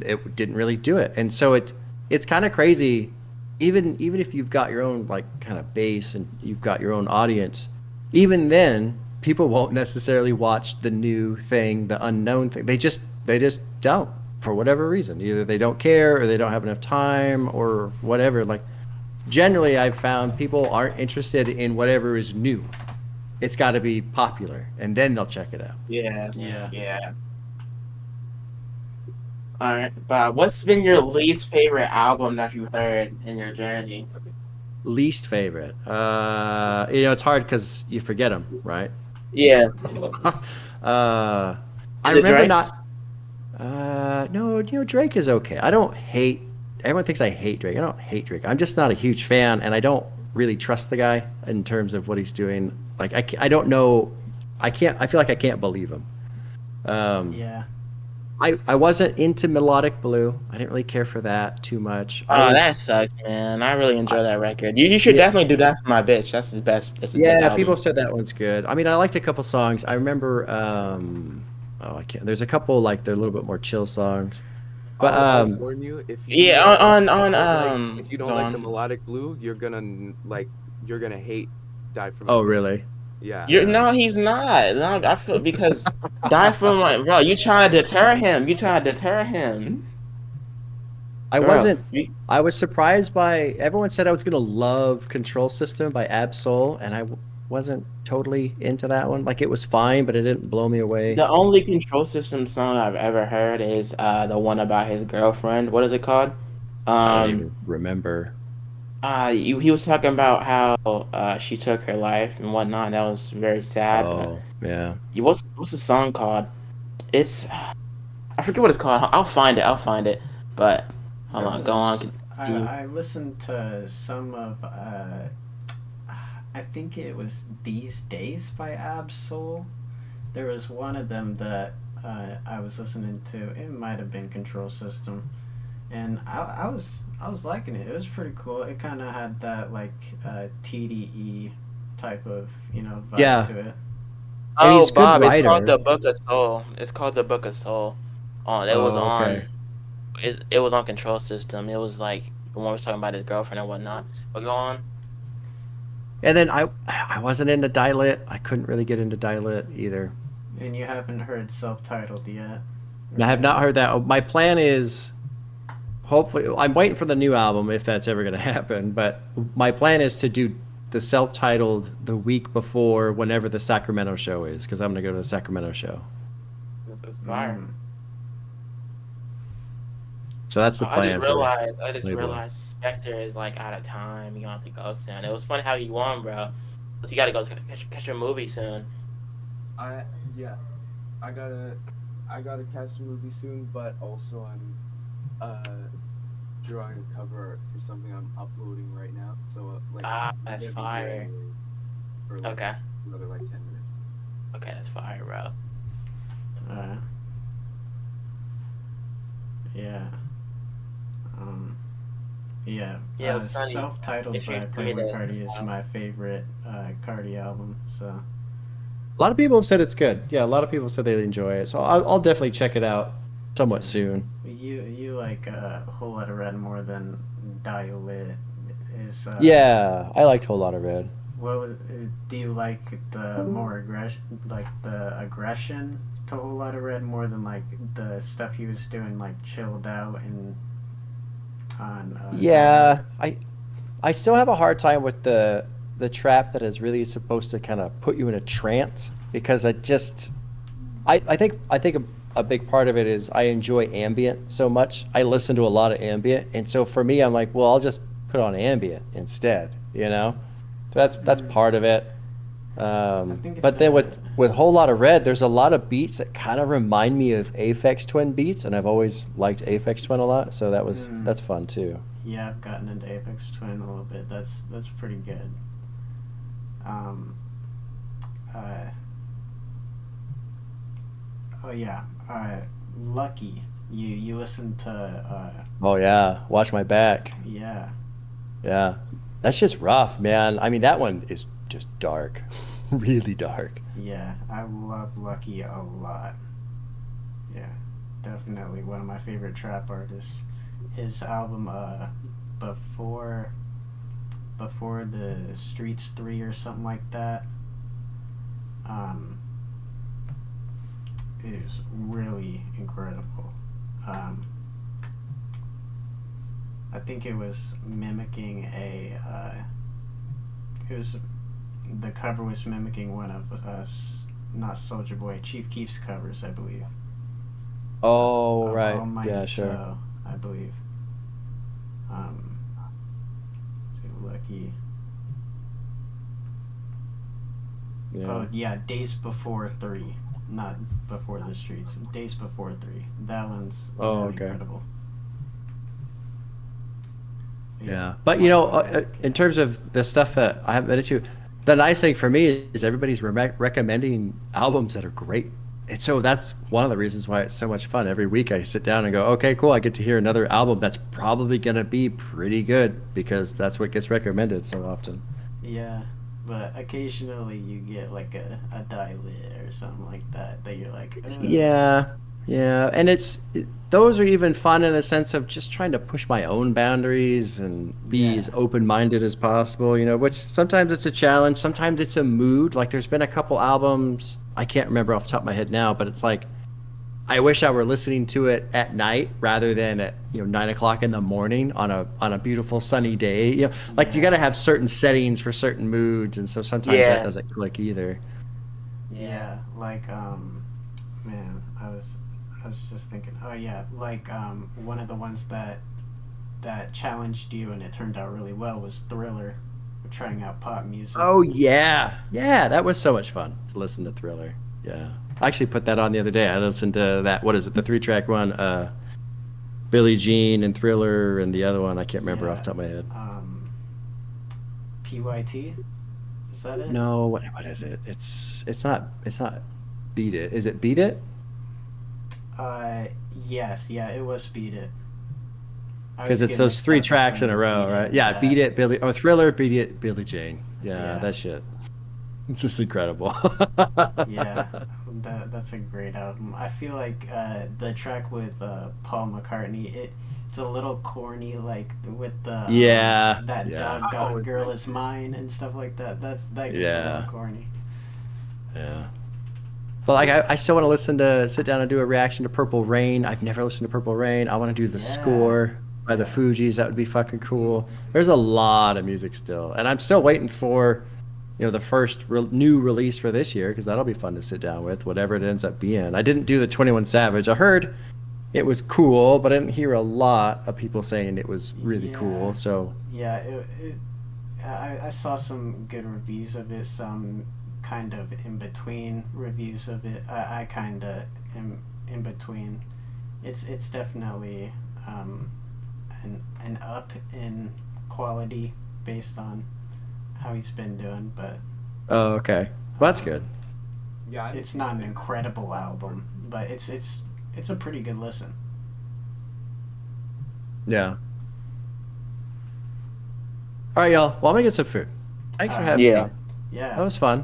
it didn't really do it. And so it's kind of crazy. Even if you've got your own like kind of base and you've got your own audience, even then people won't necessarily watch the new thing, the unknown thing. They just don't, for whatever reason. Either they don't care or they don't have enough time or whatever. Like generally I've found people aren't interested in whatever is new. It's got to be popular and then they'll check it out. Yeah. All right, Bob, what's been your least favorite album that you heard in your journey? Least favorite? It's hard because you forget them, right? Yeah. I remember not. No, Drake is okay. I don't hate. Everyone thinks I hate Drake. I don't hate Drake. I'm just not a huge fan, and I don't really trust the guy in terms of what he's doing. Like I don't know. I feel like I can't believe him. Yeah. I wasn't into Melodic Blue. I didn't really care for that too much. That sucks, man. I really enjoy that record. You should definitely do that for my bitch. That's his best. That's his best album. People said that one's good. I mean, I liked a couple songs. I remember. I can't. There's a couple like they're a little bit more chill songs. But I'll warn you if you if you don't like the Melodic Blue, you're gonna hate Die From. Oh really? Yeah. No, he's not. No, I feel because Die From, like, bro, you trying to deter him. I wasn't. I was surprised by everyone said I was gonna love Control System by Ab-Soul, and I wasn't totally into that one. Like it was fine, but it didn't blow me away. The only Control System song I've ever heard is the one about his girlfriend. What is it called? I don't even remember. He was talking about how she took her life and whatnot. That was very sad. Oh, yeah. What's the song called? It's I forget what it's called. I'll find it. But hold on, go on. I listened to some of I think it was These Days by Ab-Soul. There was one of them that I was listening to. It might have been Control System. And I was liking it. It was pretty cool. It kind of had that like TDE type of vibe to it. Oh, Bob, it's called The Book of Soul. It's called The Book of Soul. It was on Control System. It was like the one was talking about his girlfriend and whatnot. But go on. And then I wasn't into Dilit. I couldn't really get into Dilit either. And you haven't heard Self-Titled yet? I have not heard that. My plan is. Hopefully, I'm waiting for the new album if that's ever going to happen. But my plan is to do the self-titled the week before whenever the Sacramento show is, because I'm going to go to the Sacramento show. That's fire. So that's the plan. I just realized Spectre is like out of time. You gonna have to go soon. It was funny how you won, bro. Cause you gotta go catch your movie soon. Yeah, I gotta catch the movie soon, but also I'm drawing a cover art for something I'm uploading right now. So like I'm that's gonna be fire. here anyways for like Okay. another like 10 minutes. Okay, that's fire, bro. Uh, Yeah. Yeah. Yeah, Sonny, Self-titled if you're by free Playboy to- Cardi is my favorite Cardi album. So a lot of people have said it's good. Yeah, a lot of people said they enjoy it. So I'll definitely check it out somewhat soon. you like a Whole Lotta Red more than Dial Lit is. Yeah, I liked Whole Lotta Red. Do you like the more aggression to Whole Lotta Red more than like the stuff he was doing like chilled out and on? Yeah, I still have a hard time with the trap that is really supposed to kind of put you in a trance because I think a big part of it is I enjoy ambient so much. I listen to a lot of ambient, and so for me, I'm like, well, I'll just put on ambient instead, you know. So that's part of it. think it's But then with Whole Lotta Red, there's a lot of beats that kind of remind me of Aphex Twin beats, and I've always liked Aphex Twin a lot, so that's fun too. Yeah, I've gotten into Apex Twin a little bit. That's pretty good. Oh yeah. Lucky. You listen to Oh yeah, Watch My Back. yeah. Yeah, that's just rough, man. I mean, that one is just dark, really dark. Yeah, I love Lucky a lot. Yeah, definitely one of my favorite trap artists. His album before the Streets 3 or something like that is really incredible. I think it was mimicking the cover was mimicking one of not Soulja Boy, Chief Keef's covers, I believe. Oh, right. Almighty Yeah, sure. So, I believe. Lucky. Yeah. Oh yeah, Days Before 3, not Before the Streets. Days Before 3. That one's Oh, really okay. incredible. Yeah, but you know, in terms of the stuff that I haven't been into, the nice thing for me is everybody's recommending albums that are great, and so that's one of the reasons why it's so much fun. Every week I sit down and go, okay, cool, I get to hear another album that's probably gonna be pretty good because that's what gets recommended so often. Yeah, but occasionally you get like a Lit or something like that you're like, ugh. Yeah, and those are even fun in a sense of just trying to push my own boundaries and be as open-minded as possible, you know, which sometimes it's a challenge, sometimes it's a mood. Like there's been a couple albums, I can't remember off the top of my head now, but it's like I wish I were listening to it at night rather than at 9 o'clock in the morning on a beautiful sunny day. You know, like you got to have certain settings for certain moods, and so sometimes that doesn't click either. Yeah, like man, I was just thinking, oh yeah, like one of the ones that challenged you and it turned out really well was Thriller, trying out pop music. Oh yeah, that was so much fun to listen to Thriller. Yeah, I actually put that on the other day. I listened to that. What is it? The 3-track one, Billie Jean and Thriller, and the other one I can't remember off the top of my head. PYT, is that it? No, what is it? It's not Beat It. Is it Beat It? Yes, yeah, it was Beat It. Because it's those 3 tracks in a row, right? Yeah, Beat It, Thriller, Beat It, Billie Jean. Yeah, that shit. It's just incredible. Yeah, that's a great album. I feel like the track with Paul McCartney, it's a little corny, like with the Dog Girl Is Mine and stuff like that. That gets a little corny. Yeah. But like I still want to sit down and do a reaction to Purple Rain. I've never listened to Purple Rain. I want to do the score by the Fugees. That would be fucking cool. There's a lot of music still, and I'm still waiting for the first new release for this year, because that'll be fun to sit down with, whatever it ends up being. I didn't do the 21 Savage. I heard it was cool, but I didn't hear a lot of people saying it was really cool. So yeah, I saw some good reviews of it. Some kind of in between reviews of it. I kind of am in between. It's definitely an up in quality based on how he's been doing, but Oh, okay. Well, that's good. Yeah, it's not an incredible album, but it's a pretty good listen. Yeah. All right, y'all. Well, I'm gonna get some food. Thanks for Uh, having Yeah. me. Yeah. That was fun.